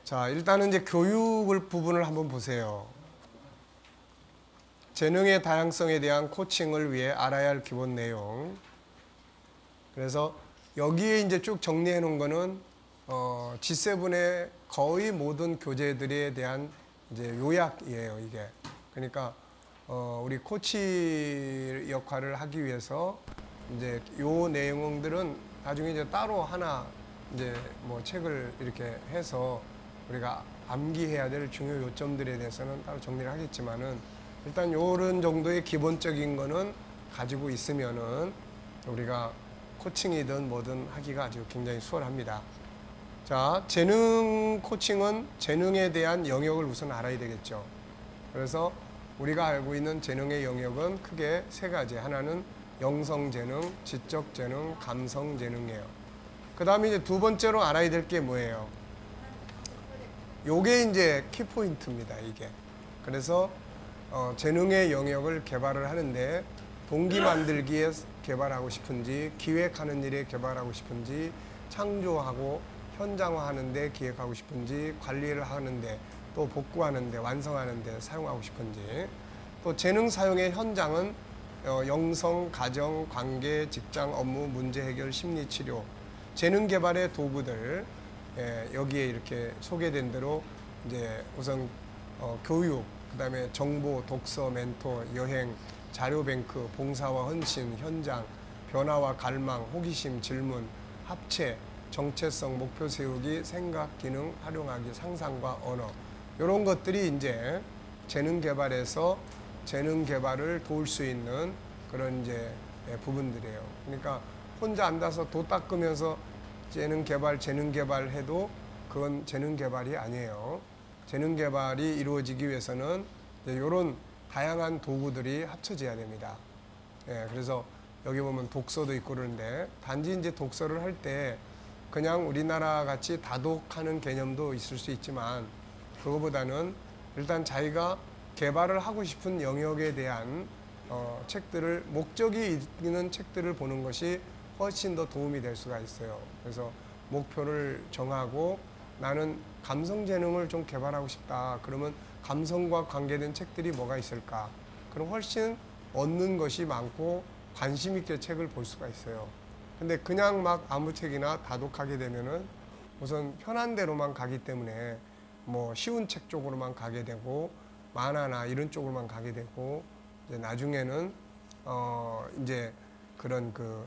자, 일단은 이제 교육을 부분을 한번 보세요. 재능의 다양성에 대한 코칭을 위해 알아야 할 기본 내용. 그래서 여기에 이제 쭉 정리해 놓은 거는 G7의 거의 모든 교재들에 대한 이제 요약이에요, 이게. 그러니까 우리 코치 역할을 하기 위해서 이제 요 내용들은 나중에 이제 따로 하나 이제 뭐 책을 이렇게 해서 우리가 암기해야 될 중요 요점들에 대해서는 따로 정리를 하겠지만은 일단 요런 정도의 기본적인 거는 가지고 있으면은 우리가 코칭이든 뭐든 하기가 아주 굉장히 수월합니다. 자, 재능 코칭은 재능에 대한 영역을 우선 알아야 되겠죠. 그래서 우리가 알고 있는 재능의 영역은 크게 세 가지. 하나는 영성 재능, 지적 재능, 감성 재능이에요. 그 다음에 이제 두 번째로 알아야 될 게 뭐예요? 요게 이제 키포인트입니다, 이게. 그래서 재능의 영역을 개발을 하는데 동기 만들기에 개발하고 싶은지, 기획하는 일에 개발하고 싶은지, 창조하고 현장화하는데 기획하고 싶은지, 관리를 하는데 또 복구하는데 완성하는데 사용하고 싶은지, 또 재능 사용의 현장은 영성, 가정, 관계, 직장, 업무, 문제 해결, 심리 치료, 재능 개발의 도구들 여기에 이렇게 소개된 대로 이제 우선 교육, 그다음에 정보, 독서, 멘토, 여행, 자료뱅크, 봉사와 헌신, 현장, 변화와 갈망, 호기심, 질문, 합체, 정체성, 목표 세우기, 생각, 기능, 활용하기, 상상과 언어, 이런 것들이 이제 재능 개발에서 재능 개발을 도울 수 있는 그런 이제 부분들이에요. 그러니까 혼자 앉아서 도 닦으면서 재능 개발 해도 그건 재능 개발이 아니에요. 재능 개발이 이루어지기 위해서는 이런 다양한 도구들이 합쳐져야 됩니다. 그래서 여기 보면 독서도 있고 그러는데 단지 이제 독서를 할 때 그냥 우리나라 같이 다독하는 개념도 있을 수 있지만 그거보다는 일단 자기가 개발을 하고 싶은 영역에 대한 책들을 목적이 있는 책들을 보는 것이 훨씬 더 도움이 될 수가 있어요. 그래서 목표를 정하고 나는 감성 재능을 좀 개발하고 싶다. 그러면 감성과 관계된 책들이 뭐가 있을까? 그럼 훨씬 얻는 것이 많고 관심 있게 책을 볼 수가 있어요. 근데 그냥 막 아무 책이나 다독하게 되면은 우선 편한 대로만 가기 때문에 뭐 쉬운 책 쪽으로만 가게 되고 만화나 이런 쪽으로만 가게 되고 이제 나중에는 이제 그런 그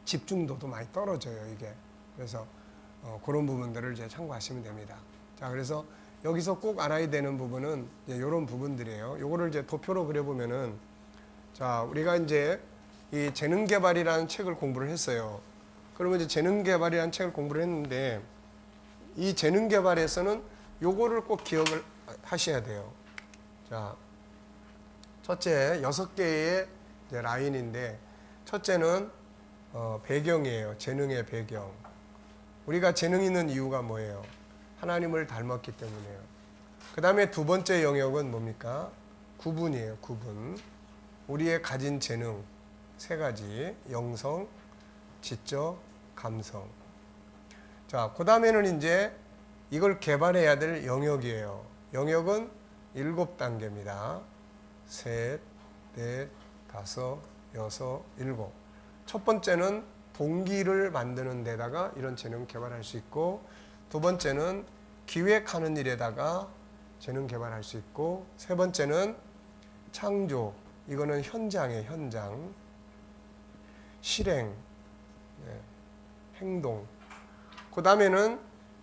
집중도도 많이 떨어져요, 이게. 그래서 그런 부분들을 이제 참고하시면 됩니다. 자, 그래서 여기서 꼭 알아야 되는 부분은 이제 이런 부분들이에요. 요거를 이제 도표로 그려보면은 자, 우리가 이제 이 재능 개발이라는 책을 공부를 했어요. 그러면 이제 재능 개발이라는 책을 공부를 했는데 이 재능 개발에서는 요거를 꼭 기억을 하셔야 돼요. 자, 첫째 6개의 라인인데 첫째는 배경이에요. 재능의 배경. 우리가 재능 있는 이유가 뭐예요? 하나님을 닮았기 때문에요. 그 다음에 두 번째 영역은 뭡니까? 구분이에요. 구분. 우리의 가진 재능 세 가지. 영성, 지적, 감성. 자, 그 다음에는 이제 이걸 개발해야 될 영역이에요. 영역은 7단계입니다. 셋, 넷, 다섯, 여섯, 일곱. 첫 번째는 동기를 만드는 데다가 이런 재능 개발할 수 있고, 두 번째는 기획하는 일에다가 재능 개발할 수 있고, 세 번째는 창조, 이거는 현장이에요. 현장. 실행, 행동. 그 다음에는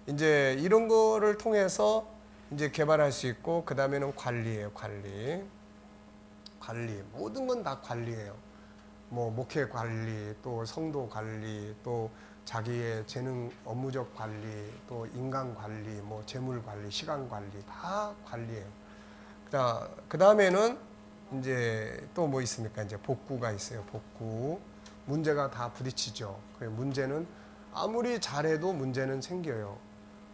이제 이런 거를 통해서 이제 개발할 수 있고, 그 다음에는 관리예요. 관리. 모든 건 다 관리예요. 뭐 목회 관리, 또 성도 관리, 또 자기의 재능 업무적 관리, 또 인간 관리, 뭐 재물 관리, 시간 관리 다 관리예요. 자, 그 다음에는 이제 또 뭐 있습니까? 이제 복구가 있어요. 복구. 문제가 다 부딪히죠. 그 문제는 아무리 잘해도 문제는 생겨요.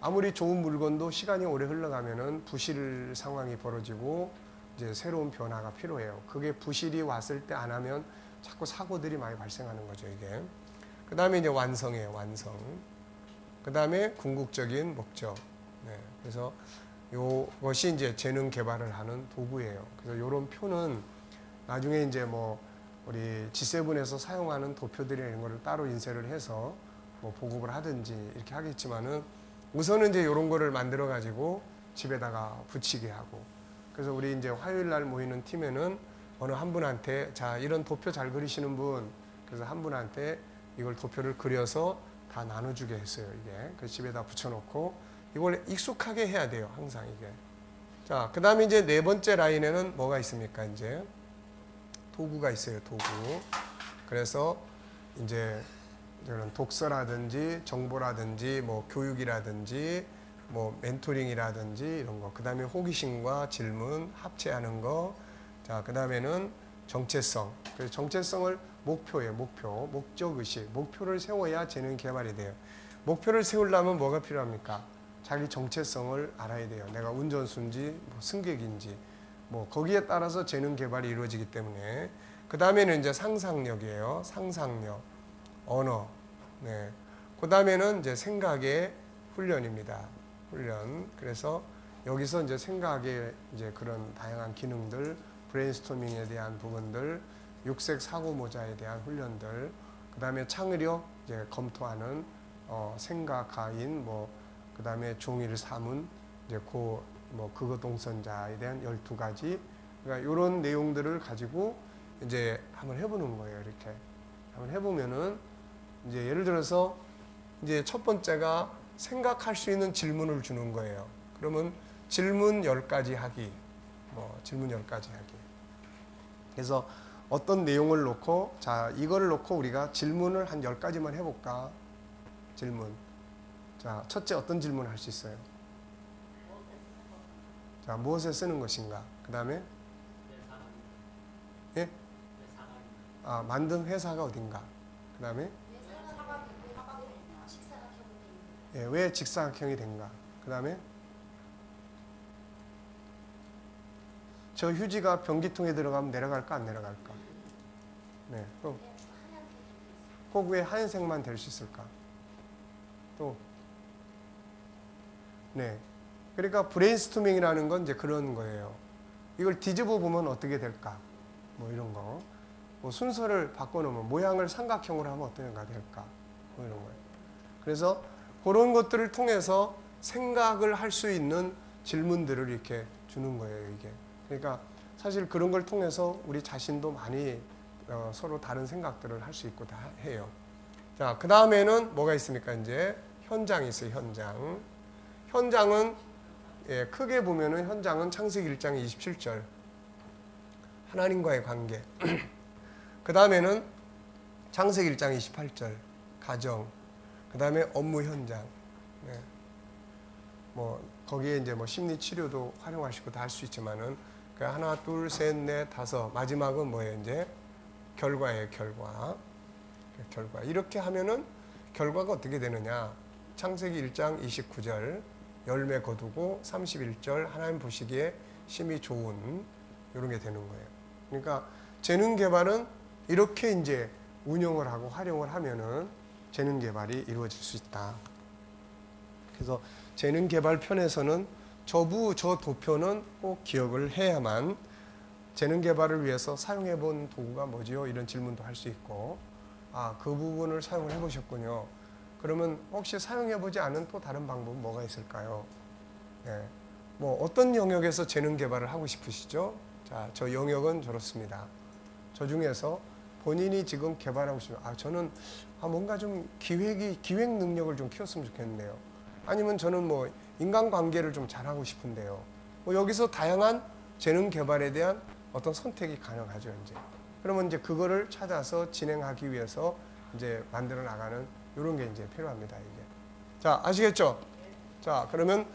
아무리 좋은 물건도 시간이 오래 흘러가면은 부실 상황이 벌어지고 이제 새로운 변화가 필요해요. 그게 부실이 왔을 때 안 하면 자꾸 사고들이 많이 발생하는 거죠, 이게. 그 다음에 이제 완성이에요, 완성. 그 다음에 궁극적인 목적. 네, 그래서 요것이 이제 재능 개발을 하는 도구예요. 그래서 요런 표는 나중에 이제 뭐 우리 G7에서 사용하는 도표들이 이런 거를 따로 인쇄를 해서 뭐 보급을 하든지 이렇게 하겠지만은 우선은 이제 요런 거를 만들어 가지고 집에다가 붙이게 하고, 그래서 우리 이제 화요일 날 모이는 팀에는 어느 한 분한테 자 이런 도표 잘 그리시는 분, 그래서 한 분한테 이걸 도표를 그려서 다 나눠주게 했어요. 이게 그 집에다 붙여놓고 이걸 익숙하게 해야 돼요. 항상 이게. 자, 그 다음에 이제 네 번째 라인에는 뭐가 있습니까? 이제 도구가 있어요. 도구. 그래서 이제 이런 독서라든지 정보라든지 뭐 교육이라든지 뭐 멘토링이라든지 이런 거. 그 다음에 호기심과 질문 합체하는 거. 자, 그 다음에는 정체성. 그래서 정체성을 목표예요. 목적의식. 목표를 세워야 재능 개발이 돼요. 목표를 세우려면 뭐가 필요합니까? 자기 정체성을 알아야 돼요. 내가 운전수인지 뭐 승객인지 뭐 거기에 따라서 재능 개발이 이루어지기 때문에. 그 다음에는 이제 상상력이에요. 상상력, 언어. 네. 그 다음에는 이제 생각의 훈련입니다. 훈련. 그래서 여기서 이제 생각의 이제 그런 다양한 기능들, 브레인스토밍에 대한 부분들, 육색 사고 모자에 대한 훈련들, 그 다음에 창의력 이제 검토하는 생각가인 뭐 그 다음에 종이를 삼은 이제 뭐 그거 동선자에 대한 12가지, 그러니까 이런 내용들을 가지고 이제 한번 해보는 거예요. 이렇게 한번 해보면은 이제 예를 들어서 이제 첫 번째가 생각할 수 있는 질문을 주는 거예요. 그러면 질문 10가지 하기, 뭐 질문 10가지 하기. 그래서 어떤 내용을 놓고, 자 이거를 놓고 우리가 질문을 한 10가지만 해볼까? 질문. 자, 첫째 어떤 질문을 할 수 있어요? 자, 무엇에 쓰는 것인가? 그 다음에 예? 아, 만든 회사가 어딘가? 그 다음에 예, 왜 직사각형이 된가? 그 다음에 저 휴지가 변기통에 들어가면 내려갈까 안 내려갈까? 네, 또 꼭 왜 하얀색만 될 수 있을까? 또 네, 그러니까 브레인스토밍이라는 건 이제 그런 거예요. 이걸 뒤집어 보면 어떻게 될까? 뭐 이런 거. 뭐 순서를 바꿔놓으면 모양을 삼각형으로 하면 어떻게가 될까? 뭐 이런 거예요. 그래서 그런 것들을 통해서 생각을 할 수 있는 질문들을 이렇게 주는 거예요, 이게. 그러니까 사실 그런 걸 통해서 우리 자신도 많이 서로 다른 생각들을 할 수 있고 다 해요. 자, 그 다음에는 뭐가 있습니까? 이제 현장이 있어요, 현장. 현장은 예, 크게 보면은 현장은 창세기 1장 27절 하나님과의 관계. 그 다음에는 창세기 1장 28절 가정. 그 다음에 업무 현장. 네. 뭐 거기에 이제 뭐 심리 치료도 활용하시고 다 할 수 있지만은 그 하나, 둘, 셋, 넷, 다섯. 마지막은 뭐예요? 이제 결과예요, 결과. 결과. 이렇게 하면은 결과가 어떻게 되느냐? 창세기 1장 29절 열매 거두고 31절 하나님 보시기에 심히 좋은 이런 게 되는 거예요. 그러니까 재능 개발은 이렇게 이제 운영을 하고 활용을 하면은 재능 개발이 이루어질 수 있다. 그래서 재능 개발 편에서는 저 도표는 꼭 기억을 해야만 재능 개발을 위해서 사용해 본 도구가 뭐지요? 이런 질문도 할 수 있고, 아, 그 부분을 사용을 해 보셨군요. 그러면 혹시 사용해보지 않은 또 다른 방법은 뭐가 있을까요? 네. 뭐 어떤 영역에서 재능 개발을 하고 싶으시죠? 자, 저 영역은 저렇습니다. 저 중에서 본인이 지금 개발하고 싶은, 저는 뭔가 좀 기획 능력을 좀 키웠으면 좋겠는데요. 아니면 저는 뭐 인간관계를 좀 잘하고 싶은데요. 뭐 여기서 다양한 재능 개발에 대한 어떤 선택이 가능하죠, 이제. 그러면 이제 그거를 찾아서 진행하기 위해서 이제 만들어 나가는 이런 게 이제 필요합니다, 이게. 자, 아시겠죠? 자, 그러면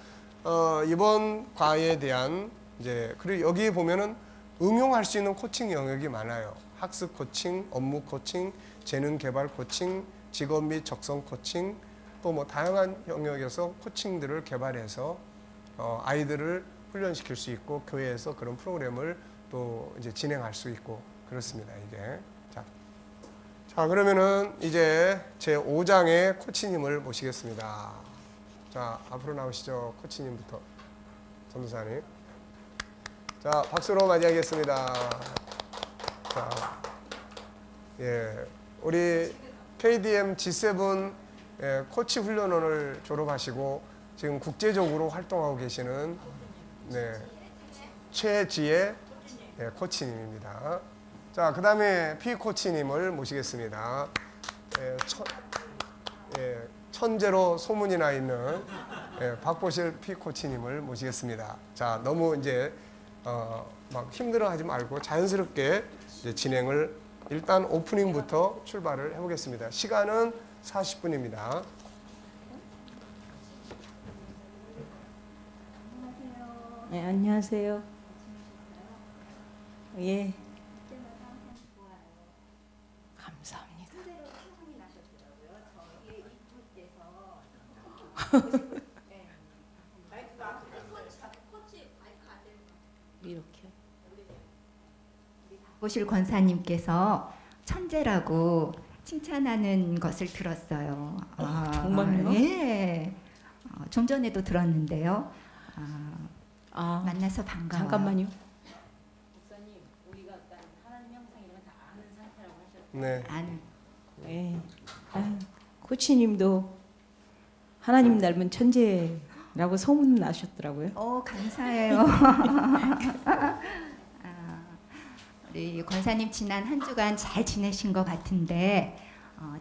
이번 과에 대한 이제, 그리고 여기 보면은 응용할 수 있는 코칭 영역이 많아요. 학습 코칭, 업무 코칭, 재능 개발 코칭, 직업 및 적성 코칭, 또 뭐 다양한 영역에서 코칭들을 개발해서 아이들을 훈련시킬 수 있고 교회에서 그런 프로그램을 또 이제 진행할 수 있고 그렇습니다, 이게. 자, 그러면은 이제 제 5장의 코치님을 모시겠습니다. 자, 앞으로 나오시죠. 코치님부터. 전도사님. 자, 박수로 맞이하겠습니다. 자, 예, 우리 KDM G7 코치 훈련원을 졸업하시고 지금 국제적으로 활동하고 계시는 최지혜 코치님입니다. 자, 그 다음에 P 코치님을 모시겠습니다. 천재로 소문이 나 있는 박보실 P 코치님을 모시겠습니다. 자, 너무 이제 막 힘들어하지 말고 자연스럽게 이제 진행을 일단 오프닝부터 출발을 해보겠습니다. 시간은 40분입니다. 네, 안녕하세요. 예. 감사합니다. 이렇게. 보실 권사님께서 천재라고 칭찬하는 것을 들었어요. 정말요? 예. 좀 전에도 들었는데요. 만나서 반가워요. 잠깐만요. 목사님, 우리가 하나님 형상 이런 다 아는 상태라고 하셨죠? 네. 예. 코치님도 하나님 닮은 천재라고 소문 나셨더라고요. 감사해요. 우리 권사님 지난 한 주간 잘 지내신 것 같은데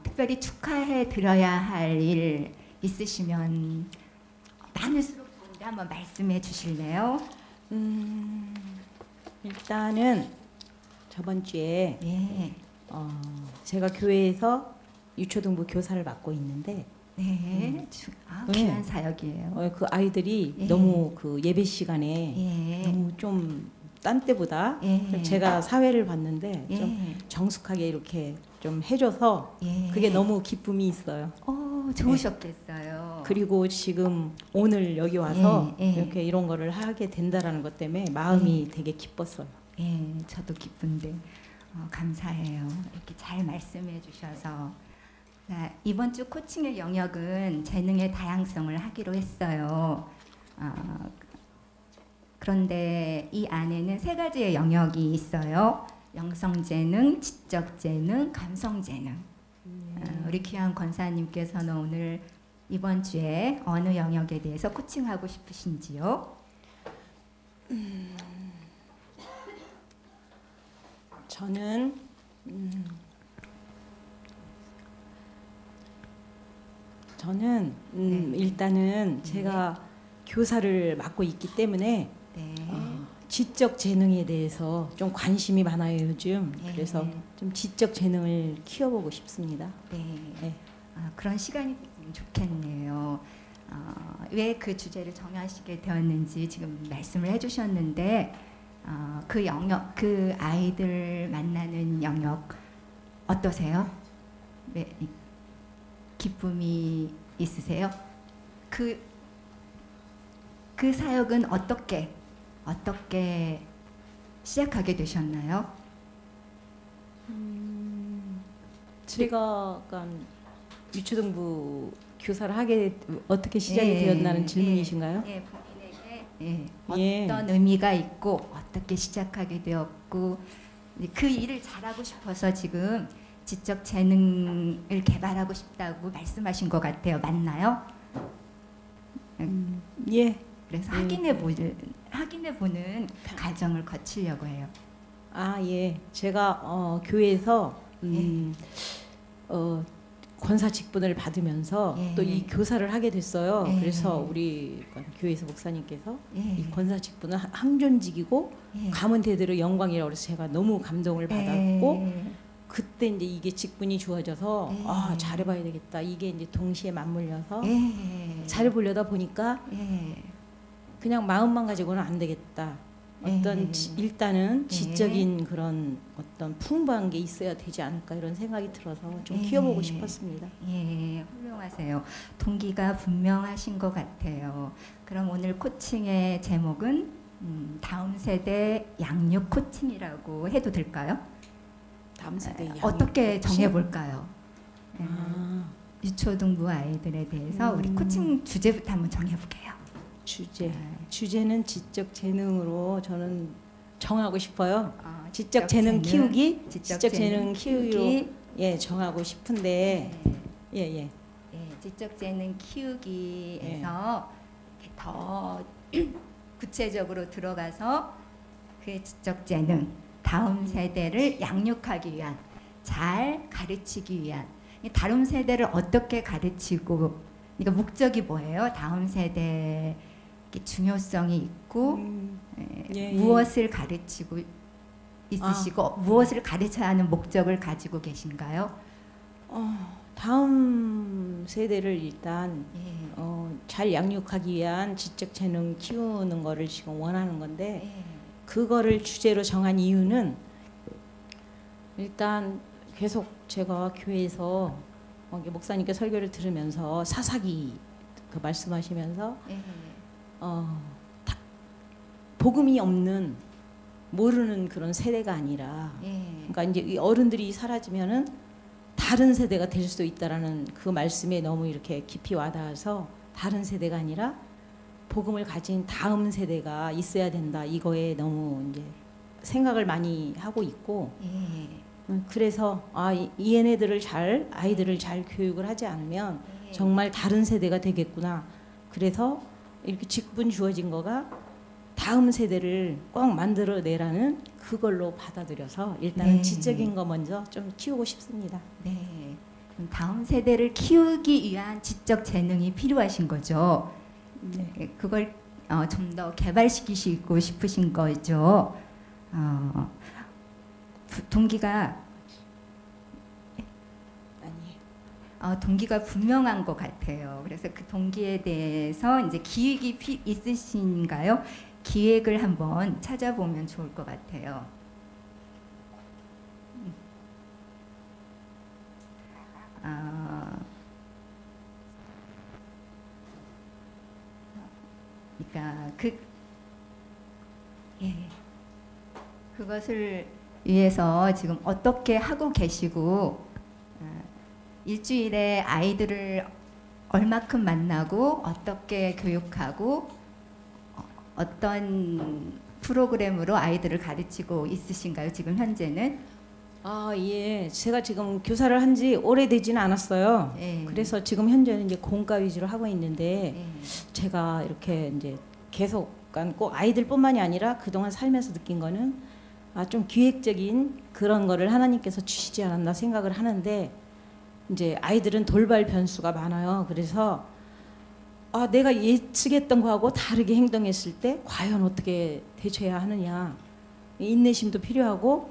특별히 축하해 드려야 할 일 있으시면 많을수록 좋은데 한번 말씀해 주실래요? 일단은 저번 주에 네. 제가 교회에서 유초등부 교사를 맡고 있는데 네. 귀한 사역이에요. 그 아이들이 예. 너무 그 예배 시간에 예. 너무 좀 딴 때보다 예. 제가 사회를 봤는데 예. 좀 정숙하게 이렇게 좀 해줘서 예. 그게 너무 기쁨이 있어요. 좋으셨겠어요. 그리고 지금 오늘 여기 와서 예. 이렇게 이런 거를 하게 된다라는 것 때문에 마음이 되게 기뻤어요. 예, 저도 기쁜데 감사해요. 이렇게 잘 말씀해 주셔서. 자, 이번 주 코칭의 영역은 재능의 다양성을 하기로 했어요. 그런데 이 안에는 세 가지의 영역이 있어요. 영성재능, 지적재능, 감성재능. 우리 귀한 권사님께서는 오늘 이번 주에 어느 영역에 대해서 코칭하고 싶으신지요? 저는 일단은 제가 교사를 맡고 있기 때문에 네. 지적 재능에 대해서 좀 관심이 많아요 요즘. 네. 그래서 좀 지적 재능을 키워보고 싶습니다. 네. 네. 그런 시간이 좋겠네요. 왜 그 주제를 정하시게 되었는지 지금 말씀을 해주셨는데 그 영역, 그 아이들 만나는 영역 어떠세요? 네, 기쁨이 있으세요? 그 사역은 어떻게 시작하게 되셨나요? 제가 약간 유초등부 교사를 하게 어떻게 시작이 되었나는 질문이신가요? 예, 본인에게 어떤 의미가 있고 어떻게 시작하게 되었고 그 일을 잘하고 싶어서 지금 지적 재능을 개발하고 싶다고 말씀하신 것 같아요. 맞나요? 예. 그래서 확인해 보는 과정을 거치려고 해요. 예. 제가 교회에서 권사 직분을 받으면서 또 이 교사를 하게 됐어요. 그래서 우리 교회에서 목사님께서 이 권사 직분은 항존직이고 가문 대대로 영광이라고 해서 제가 너무 감동을 받았고 그때 이제 이게 직분이 주어져서 잘해봐야 되겠다. 이게 이제 동시에 맞물려서 잘해보려다 보니까 그냥 마음만 가지고는 안 되겠다. 일단은 지적인 그런 어떤 풍부한 게 있어야 되지 않을까 이런 생각이 들어서 좀 키워보고 싶었습니다. 예, 훌륭하세요. 동기가 분명하신 것 같아요. 그럼 오늘 코칭의 제목은 다음 세대 양육 코칭이라고 해도 될까요? 다음 세대 양육 어떻게 코칭? 정해볼까요? 유초등부 아이들에 대해서 우리 코칭 주제부터 한번 정해볼게요. 주제는 지적 재능으로 저는 정하고 싶어요. 지적 지적 재능 재능, 키우기, 지적 지적 재능 재능 키우기로 키우기. 예 정하고 싶은데 예. 지적 재능 키우기에서 이렇게 더 구체적으로 들어가서 그 지적 재능 다음 세대를 양육하기 위한, 잘 가르치기 위한, 다음 세대를 어떻게 가르치고, 그러니까 목적이 뭐예요? 다음 세대의 중요성이 있고 무엇을 가르치고 있으시고 무엇을 가르쳐야 하는 목적을 가지고 계신가요? 다음 세대를 일단 잘 양육하기 위한 지적 재능 키우는 거를 지금 원하는 건데 그거를 주제로 정한 이유는 일단 계속 제가 교회에서 목사님께 설교를 들으면서 사사기 그 말씀하시면서 복음이 없는 모르는 그런 세대가 아니라 그러니까 이제 이 어른들이 사라지면은 다른 세대가 될 수 있다라는 그 말씀에 너무 이렇게 깊이 와닿아서 다른 세대가 아니라 복음을 가진 다음 세대가 있어야 된다, 이거에 너무 이제 생각을 많이 하고 있고 그래서 이 얘네들을 아이들을 잘 교육을 하지 않으면 정말 다른 세대가 되겠구나. 그래서 이렇게 직분 주어진 거가 다음 세대를 꼭 만들어내라는 그걸로 받아들여서 일단은 지적인 거 먼저 좀 키우고 싶습니다. 네. 그럼 다음 세대를 키우기 위한 지적 재능이 필요하신 거죠. 네. 그걸 좀 더 개발시키시고 싶으신 거죠. 동기가 동기가 분명한 것 같아요. 그래서 그 동기에 대해서 이제 기획이 있으신가요? 기획을 한번 찾아보면 좋을 것 같아요. 그러니까 그것을 위해서 지금 어떻게 하고 계시고 일주일에 아이들을 얼마큼 만나고 어떻게 교육하고 어떤 프로그램으로 아이들을 가르치고 있으신가요? 지금 현재는? 예. 제가 지금 교사를 한 지 오래되지는 않았어요. 그래서 지금 현재는 이제 공과 위주로 하고 있는데 제가 이렇게 이제 계속 꼭 아이들뿐만이 아니라 그동안 살면서 느낀 거는 좀 기획적인 그런 거를 하나님께서 주시지 않았나 생각을 하는데 이제 아이들은 돌발 변수가 많아요. 그래서 내가 예측했던 거하고 다르게 행동했을 때 과연 어떻게 대처해야 하느냐, 인내심도 필요하고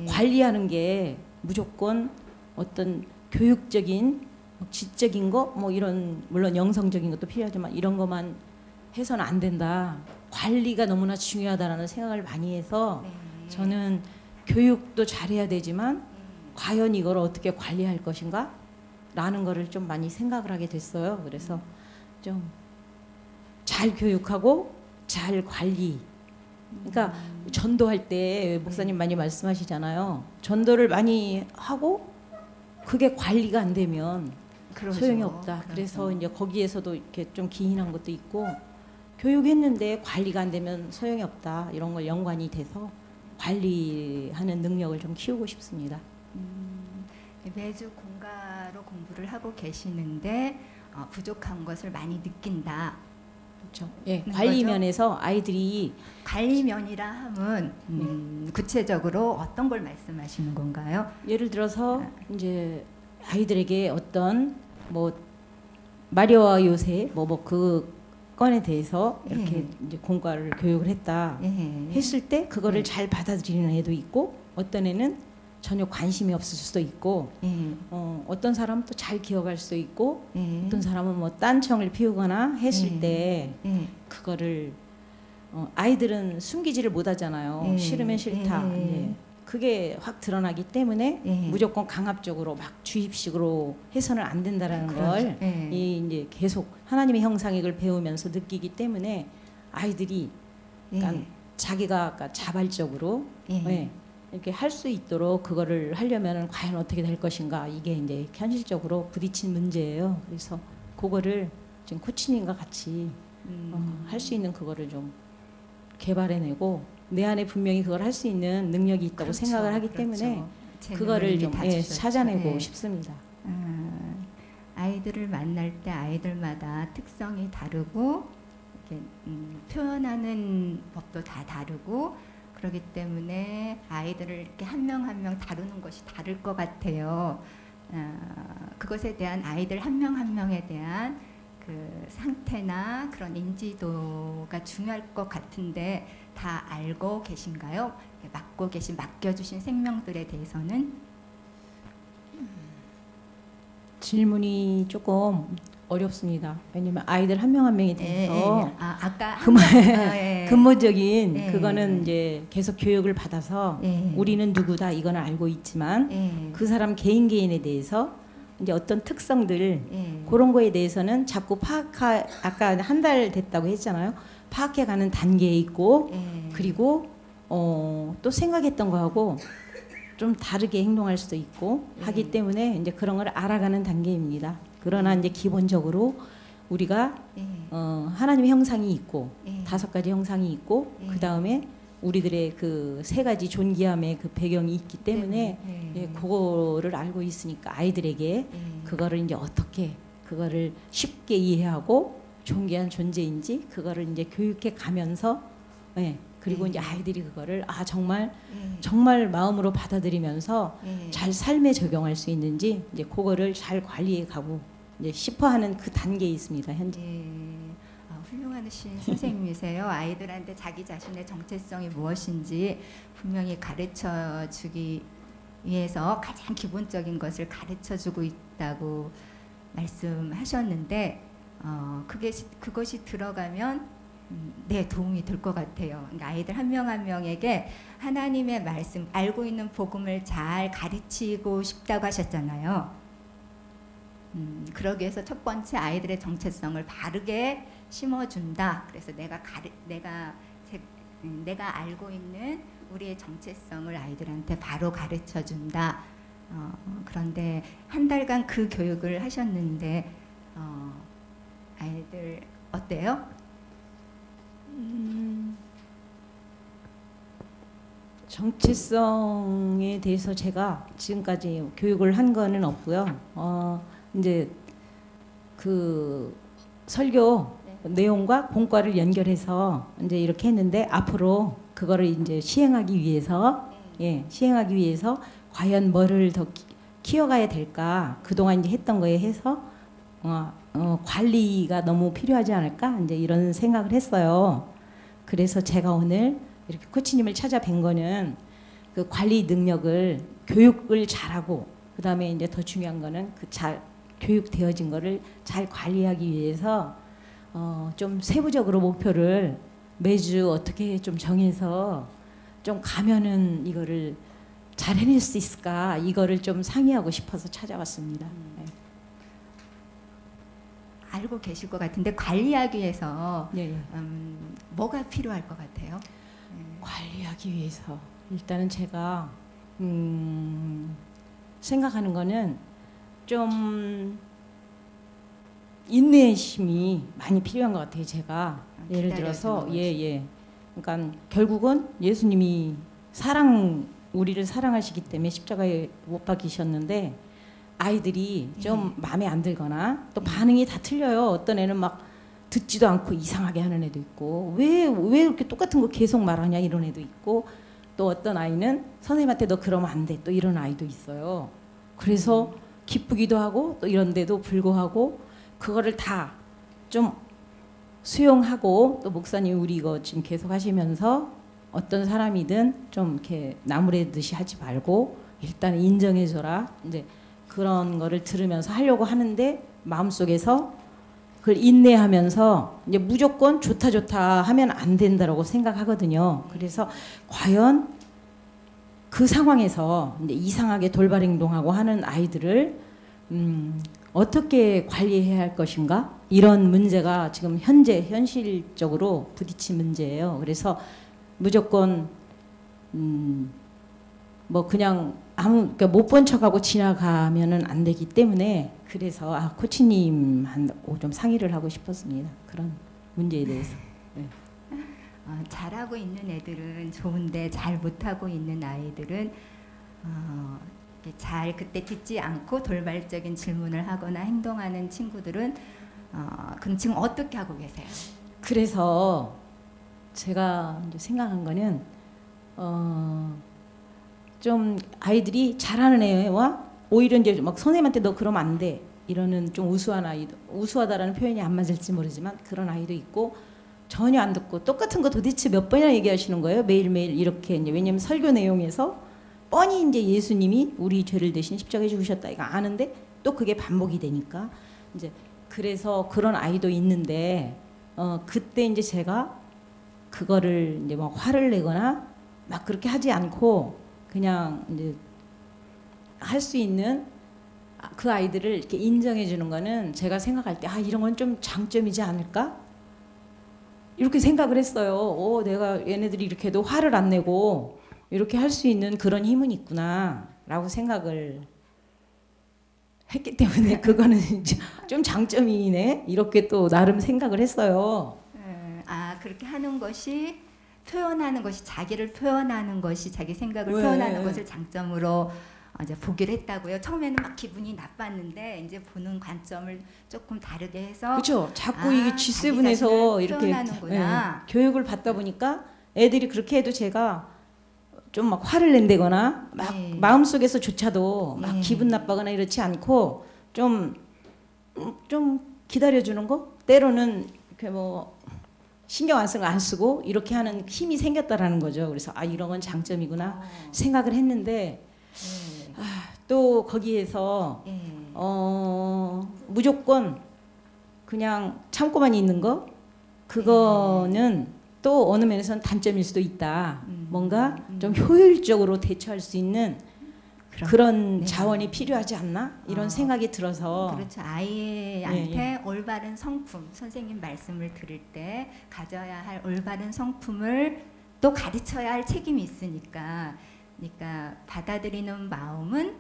관리하는 게 무조건 어떤 교육적인 지적인 거 뭐 이런 물론 영성적인 것도 필요하지만 이런 것만 해서는 안 된다. 관리가 너무나 중요하다라는 생각을 많이 해서 저는 교육도 잘해야 되지만 과연 이걸 어떻게 관리할 것인가? 라는 거를 좀 많이 생각을 하게 됐어요. 그래서 좀 잘 교육하고 잘 관리. 그러니까 전도할 때 목사님 많이 말씀하시잖아요. 전도를 많이 하고 그게 관리가 안 되면 소용이 없다. 그래서 이제 거기에서도 이렇게 좀 기인한 것도 있고 교육했는데 관리가 안 되면 소용이 없다. 이런 걸 연관이 돼서 관리하는 능력을 좀 키우고 싶습니다. 매주 공가로 공부를 하고 계시는데 부족한 것을 많이 느낀다. 그렇죠. 예, 관리 면에서 아이들이 관리면이라 함은 구체적으로 어떤 걸 말씀하시는 건가요? 예를 들어서 이제 아이들에게 어떤 뭐 마리아와 요새 그 건에 대해서 이렇게 이제 공과를 교육을 했다 했을 때 그거를 잘 받아들이는 애도 있고 어떤 애는 전혀 관심이 없을 수도 있고 어떤 사람은 또 잘 기억할 수도 있고 어떤 사람은 뭐 딴청을 피우거나 했을 때 그거를 아이들은 숨기지를 못하잖아요. 싫으면 싫다. 그게 확 드러나기 때문에 무조건 강압적으로 막 주입식으로 해서는 안 된다라는 걸 이제 계속 하나님의 형상을 배우면서 느끼기 때문에 아이들이 그러니까 자기가 자발적으로 이렇게 할 수 있도록 그거를 하려면 과연 어떻게 될 것인가 이게 이제 현실적으로 부딪힌 문제예요. 그래서 그거를 지금 코치님과 같이 할 수 있는 그거를 좀 개발해내고 내 안에 분명히 그걸 할 수 있는 능력이 있다고 그렇죠, 생각을 하기 그렇죠. 때문에 재능을 그거를 이미 좀 다 예, 주셨죠. 찾아내고 예. 싶습니다. 아이들을 만날 때 아이들마다 특성이 다르고 이렇게, 표현하는 법도 다 다르고 그렇기 때문에 아이들을 이렇게 한 명 한 명 다루는 것이 다를 것 같아요. 그것에 대한 아이들 한 명 한 명에 대한 그 상태나 그런 인지도가 중요할 것 같은데 다 알고 계신가요? 맡겨주신 생명들에 대해서는? 질문이 조금 어렵습니다. 왜냐면 아이들 한 명 한 명에 대해서 아까 예. 근본적인 예. 그거는 이제 계속 교육을 받아서 예. 우리는 누구다 이거는 알고 있지만 예. 그 사람 개인에 대해서 이제 어떤 특성들 예. 그런 거에 대해서는 자꾸 아까 한 달 됐다고 했잖아요. 파악해가는 단계에 있고 예. 그리고 또 생각했던 거하고 좀 다르게 행동할 수도 있고 하기 때문에 이제 그런 걸 알아가는 단계입니다. 그러나 이제 기본적으로 우리가 예. 하나님의 형상이 있고 예. 5가지 형상이 있고 예. 그 다음에 우리들의 그 3가지 존귀함의 그 배경이 있기 때문에 예, 그거를 알고 있으니까 아이들에게 그거를 이제 어떻게 그거를 쉽게 이해하고 존귀한 존재인지 그거를 이제 교육해 가면서 예, 그리고 이제 아이들이 그거를 정말 마음으로 받아들이면서 잘 삶에 적용할 수 있는지 이제 그거를 잘 관리해 가고 이제 싶어하는 그 단계에 있습니다 현재. 훌륭하신 선생님이세요. 아이들한테 자기 자신의 정체성이 무엇인지 분명히 가르쳐 주기 위해서 가장 기본적인 것을 가르쳐 주고 있다고 말씀하셨는데 그것이 들어가면 네, 도움이 될 것 같아요. 그러니까 아이들 한 명 한 명에게 하나님의 말씀, 알고 있는 복음을 잘 가르치고 싶다고 하셨잖아요. 그러기 위해서 첫 번째 아이들의 정체성을 바르게 심어준다. 그래서 내가 알고 있는 우리의 정체성을 아이들한테 바로 가르쳐준다. 그런데 한 달간 그 교육을 하셨는데 아이들 어때요? 정체성에 대해서 제가 지금까지 교육을 한 거는 없고요. 이제 그 설교 내용과 본과를 연결해서 이제 이렇게 했는데 앞으로 그거를 이제 시행하기 위해서 과연 뭐를 더 키워가야 될까 그동안 이제 했던 거에 해서 관리가 너무 필요하지 않을까 이제 이런 생각을 했어요. 그래서 제가 오늘 이렇게 코치님을 찾아뵌 거는 그 관리 능력을 교육을 잘하고 그 다음에 이제 더 중요한 거는 그 잘 교육되어진 거를 잘 관리하기 위해서 좀 세부적으로 목표를 매주 어떻게 좀 정해서 좀 가면은 이거를 잘 해낼 수 있을까 이거를 좀 상의하고 싶어서 찾아왔습니다. 네. 알고 계실 것 같은데 관리하기 위해서 네. 뭐가 필요할 것 같아요? 관리하기 위해서 일단은 제가 생각하는 거는 좀 인내심이 많이 필요한 것 같아요. 제가 예를 들어서 그러니까 결국은 예수님이 우리를 사랑하시기 때문에 십자가에 못 박히셨는데 아이들이 좀 마음에 안 들거나 또 반응이 다 틀려요. 어떤 애는 막 듣지도 않고 이상하게 하는 애도 있고 왜 이렇게 똑같은 거 계속 말하냐 이런 애도 있고 또 어떤 아이는 선생님한테 너 그러면 안 돼 또 이런 아이도 있어요. 그래서 기쁘기도 하고 또 이런데도 불구하고 그거를 다 좀 수용하고 또 목사님 우리 이거 지금 계속 하시면서 어떤 사람이든 좀 이렇게 나무래듯이 하지 말고 일단 인정해줘라 이제 그런 거를 들으면서 하려고 하는데 마음속에서 그걸 인내하면서 이제 무조건 좋다 하면 안 된다라고 생각하거든요. 그래서 과연 그 상황에서 이제 이상하게 돌발 행동하고 하는 아이들을 어떻게 관리해야 할 것인가 이런 문제가 지금 현실적으로 부딪힌 문제예요. 그래서 무조건 뭐 그냥 그러니까 못 본 척하고 지나가면은 안 되기 때문에 그래서 코치님하고 좀 상의를 하고 싶었습니다. 그런 문제에 대해서. 네. 잘하고 있는 애들은 좋은데 잘 못하고 있는 아이들은 잘 그때 듣지 않고 돌발적인 질문을 하거나 행동하는 친구들은 그럼 지금 어떻게 하고 계세요? 그래서 제가 이제 생각한 거는 좀 아이들이 잘하는 애와 오히려 이제 막 선생님한테 너 그러면 안 돼 이러는 좀 우수한 아이도 우수하다라는 표현이 안 맞을지 모르지만 그런 아이도 있고 전혀 안 듣고 똑같은 거 도대체 몇 번이나 얘기하시는 거예요 매일매일 이렇게 이제 왜냐면 설교 내용에서 뻔히 이제 예수님이 우리 죄를 대신 십자가에 죽으셨다 이거 아는데 또 그게 반복이 되니까 이제 그래서 그런 아이도 있는데 그때 이제 제가 그거를 이제 막 화를 내거나 막 그렇게 하지 않고 그냥 이제 할 수 있는 그 아이들을 이렇게 인정해 주는 거는 제가 생각할 때 이런 건 좀 장점이지 않을까? 이렇게 생각을 했어요. 내가 얘네들이 이렇게 해도 화를 안 내고 이렇게 할 수 있는 그런 힘은 있구나라고 생각을 했기 때문에 그거는 이제 좀 장점이네 이렇게 또 나름 생각을 했어요. 그렇게 하는 것이 표현하는 것이 자기를 표현하는 것이 자기 생각을 네. 표현하는 것을 장점으로 이제 보기로 했다고요. 처음에는 막 기분이 나빴는데 이제 보는 관점을 조금 다르게 해서 그렇죠. 자꾸 이게 G7에서 이렇게 표현하는구나. 교육을 받다 보니까 애들이 그렇게 해도 제가 좀 막 화를 낸다거나 막 마음속에서조차도 막 기분 나빠거나 이렇지 않고 좀 기다려주는 거 때로는 이렇게 뭐 신경 안 쓰고 이렇게 하는 힘이 생겼다라는 거죠. 그래서 이런 건 장점이구나 생각을 했는데 또 거기에서 무조건 그냥 참고만 있는 거 그거는 또 어느 면에서는 단점일 수도 있다. 뭔가 좀 효율적으로 대처할 수 있는 그런 자원이 필요하지 않나 이런 생각이 들어서 그렇죠. 아이한테 올바른 성품 선생님 말씀을 들을 때 가져야 할 올바른 성품을 또 가르쳐야 할 책임이 있으니까 그러니까 받아들이는 마음은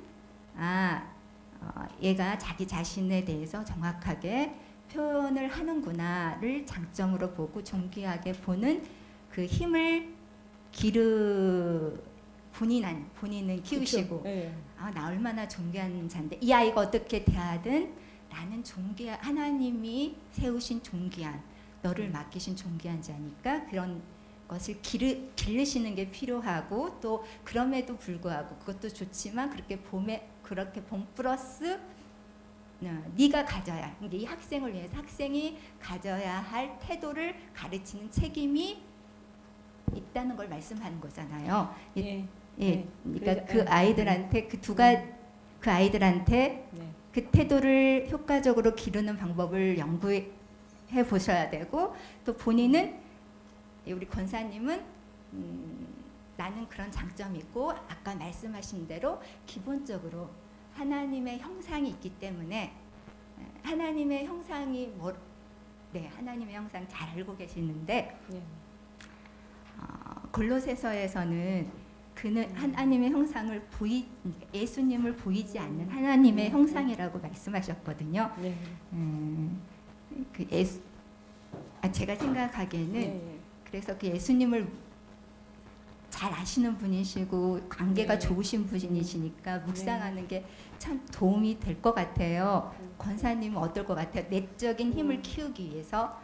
얘가 자기 자신에 대해서 정확하게 표현을 하는구나를 장점으로 보고 존귀하게 보는 그 힘을 본인은 키우시고 나 얼마나 존귀한 자인데 이 아이가 어떻게 대하든 나는 하나님이 세우신 존귀한 너를 맡기신 존귀한 자니까 그런 것을 기르시는 게 필요하고 또 그럼에도 불구하고 그것도 좋지만 그렇게 봄 플러스 네가 가져야 이 학생을 위해서 학생이 가져야 할 태도를 가르치는 책임이 있다는 걸 말씀하는 거잖아요. 그러니까 그 아이들한테 그 아이들한테 그 태도를 효과적으로 기르는 방법을 연구해 보셔야 되고 또 본인은 우리 권사님은 나는 그런 장점이 있고 아까 말씀하신 대로 기본적으로 하나님의 형상이 있기 때문에 하나님의 형상이 하나님의 형상 잘 알고 계시는데 골로새서에서는 그는 하나님의 형상을 예수님을 보이지 않는 하나님의 형상이라고 말씀하셨거든요. 제가 생각하기에는 그래서 그 예수님을 잘 아시는 분이시고 관계가 좋으신 분이시니까 묵상하는 게 참 도움이 될 것 같아요. 권사님은 어떨 것 같아요? 내적인 힘을 키우기 위해서.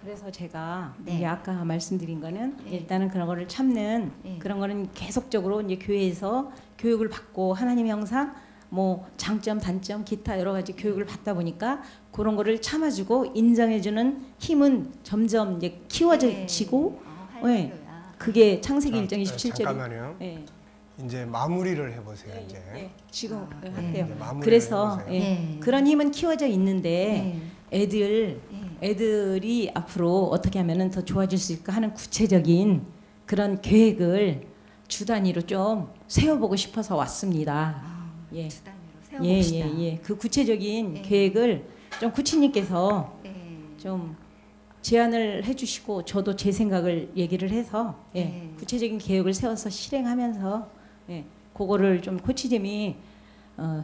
그래서 제가 이제 아까 말씀드린 거는 일단은 그런 거를 참는 그런 거는 계속적으로 이제 교회에서 교육을 받고 하나님의 형상 뭐 장점 단점 기타 여러 가지 교육을 받다 보니까 그런 거를 참아주고 인정해주는 힘은 점점 이제 키워지고 그게 창세기 1장 27절에 잠깐만요. 이제 마무리를 해보세요. 지금 할게요. 그래서 그런 힘은 키워져 있는데 애들이 앞으로 어떻게 하면은 더 좋아질 수 있을까 하는 구체적인 그런 계획을 주 단위로 좀 세워보고 싶어서 왔습니다. 주 단위로 세워봅시다. 그 구체적인 계획을 좀 구치님께서 좀 제안을 해주시고 저도 제 생각을 얘기를 해서 구체적인 계획을 세워서 실행하면서 그거를 좀 코치님이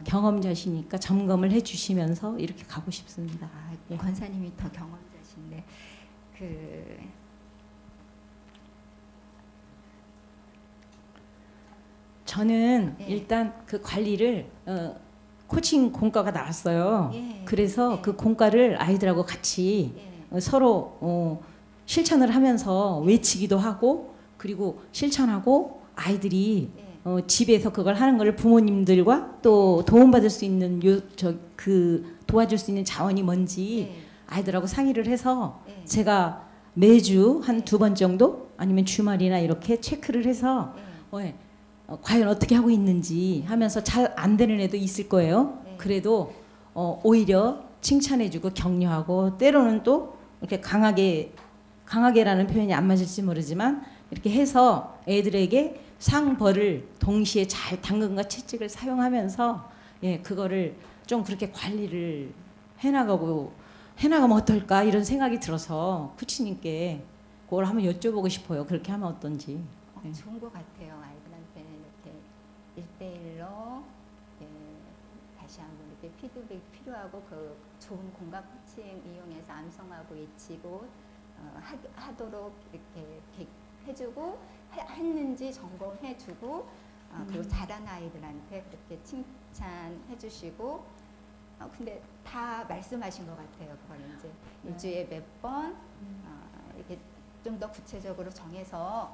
경험자시니까 점검을 해주시면서 이렇게 가고 싶습니다. 아, 예. 권사님이 더 경험자신데 그 저는 예. 일단 그 관리를 코칭 공과가 나왔어요. 예. 그래서 예. 그 공과를 아이들하고 같이 예. 서로 실천을 하면서 외치기도 하고 그리고 실천하고 아이들이 예. 집에서 그걸 하는 걸 부모님들과 또 도움받을 수 있는 도와줄 수 있는 자원이 뭔지 예. 아이들하고 상의를 해서 예. 제가 매주 한 2번 정도 아니면 주말이나 이렇게 체크를 해서 예. 과연 어떻게 하고 있는지 하면서 잘 안 되는 애도 있을 거예요. 네. 그래도 오히려 칭찬해주고 격려하고 때로는 또 이렇게 강하게라는 표현이 안 맞을지 모르지만 이렇게 해서 애들에게 상벌을 동시에 잘 당근과 채찍을 사용하면서 그거를 좀 그렇게 관리를 해나가면 어떨까 이런 생각이 들어서 코치님께 그걸 한번 여쭤보고 싶어요. 그렇게 하면 어떤지. 네. 좋은 것 같아요. 아이들한테 이렇게 1대1로 다시 한번 이렇게 피드백이 필요하고 그 좋은 공감 코칭 이용해서 암송하고 외치고 하도록 이렇게 해주고 했는지 점검해주고 그리고 잘한 아이들한테 그렇게 칭찬해주시고 근데 다 말씀하신 것 같아요. 그걸 이제 일주일에 몇 번 이렇게 좀 더 구체적으로 정해서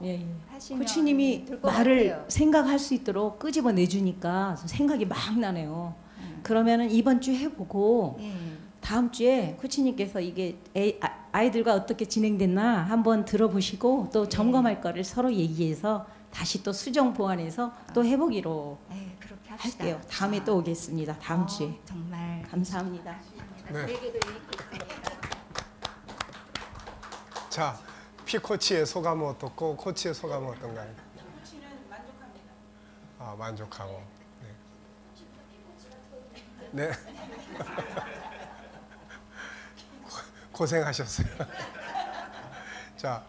하시면 코치님이 될 것 말을 같아요. 생각할 수 있도록 끄집어 내주니까 생각이 막 나네요. 그러면은 이번 주 해보고 다음 주에 코치님께서 이게 아이들과 어떻게 진행됐나 한번 들어보시고 또 점검할 거를 서로 얘기해서 다시 또 수정 보완해서 또 해보기로 그렇게 합시다. 할게요. 다음에 또 오겠습니다. 다음 주에. 정말 감사합니다. 네. 저에게도 유익했습니다. 자, 피코치의 소감은 어떻고 코치의 소감은 어떤가요? 코치는 만족합니다. 아, 만족하고. 네. 네. 고생하셨어요. 자,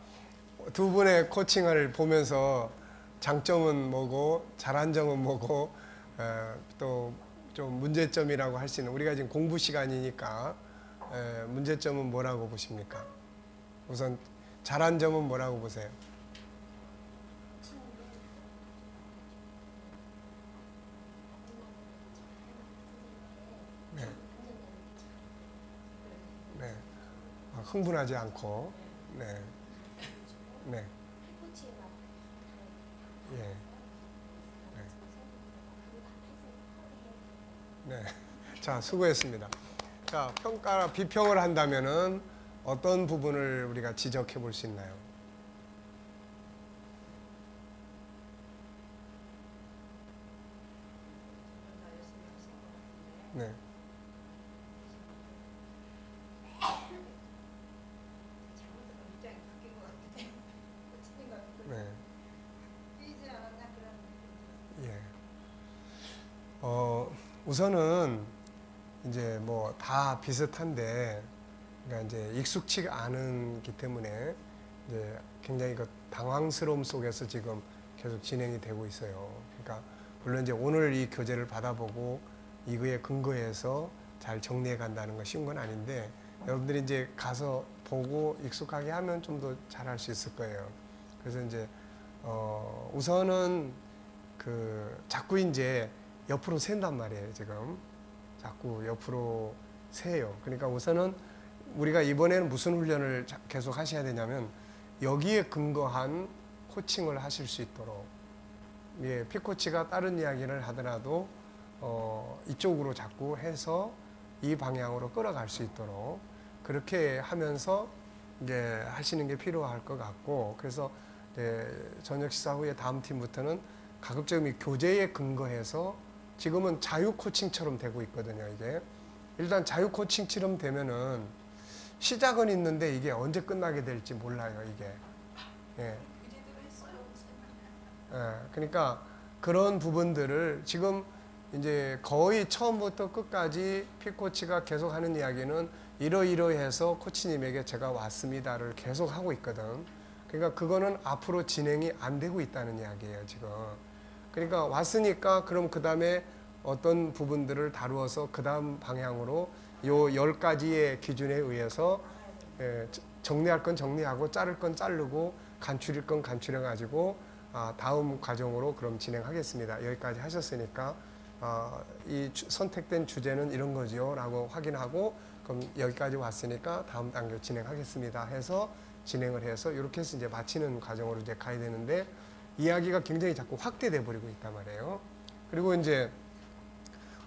두 분의 코칭을 보면서 장점은 뭐고 잘한 점은 뭐고 또 좀 문제점이라고 할 수 있는 우리가 지금 공부 시간이니까 문제점은 뭐라고 보십니까? 우선 잘한 점은 뭐라고 보세요? 네. 네. 흥분하지 않고. 네. 네. 예. 네. 네. 자, 수고했습니다. 자, 평가, 비평을 한다면은 어떤 부분을 우리가 지적해 볼 수 있나요? 네. 네. 예. 우선은 이제 뭐 다 비슷한데, 그러니까 이제 익숙치가 않은기 때문에 이제 굉장히 그 당황스러움 속에서 지금 계속 진행이 되고 있어요. 그러니까 물론 이제 오늘 이 교재를 받아보고 이거에 근거해서 잘 정리해 간다는 건 쉬운 건 아닌데, 여러분들이 이제 가서 보고 익숙하게 하면 좀 더 잘할 수 있을 거예요. 그래서 이제 우선은 그 자꾸 이제 옆으로 샌단 말이에요. 지금 자꾸 옆으로 세요. 그러니까 우선은 우리가 이번에는 무슨 훈련을 계속 하셔야 되냐면 여기에 근거한 코칭을 하실 수 있도록, 예, 피코치가 다른 이야기를 하더라도 이쪽으로 자꾸 해서 이 방향으로 끌어갈 수 있도록 그렇게 하면서 이제 하시는 게 필요할 것 같고, 그래서 저녁 식사 후에 다음 팀부터는 가급적 이 교재에 근거해서 지금은 자유 코칭처럼 되고 있거든요. 이게 일단 자유 코칭처럼 되면은 시작은 있는데 이게 언제 끝나게 될지 몰라요. 이게 예. 그러니까 그런 부분들을 지금 이제 거의 처음부터 끝까지 피코치가 계속 하는 이야기는 이러이러해서 코치님에게 제가 왔습니다를 계속 하고 있거든. 그러니까 그거는 앞으로 진행이 안 되고 있다는 이야기예요, 지금. 그러니까 왔으니까 그럼 그 다음에 어떤 부분들을 다루어서 그 다음 방향으로 요 10가지의 기준에 의해서 정리할 건 정리하고 자를 건 자르고 간추릴 건 간추려 가지고 다음 과정으로 그럼 진행하겠습니다. 여기까지 하셨으니까 이 선택된 주제는 이런 거지요 라고 확인하고 그럼 여기까지 왔으니까 다음 단계 진행하겠습니다 해서 진행을 해서 이렇게 해서 이제 마치는 과정으로 이제 가야 되는데 이야기가 굉장히 자꾸 확대돼 버리고 있단 말이에요. 그리고 이제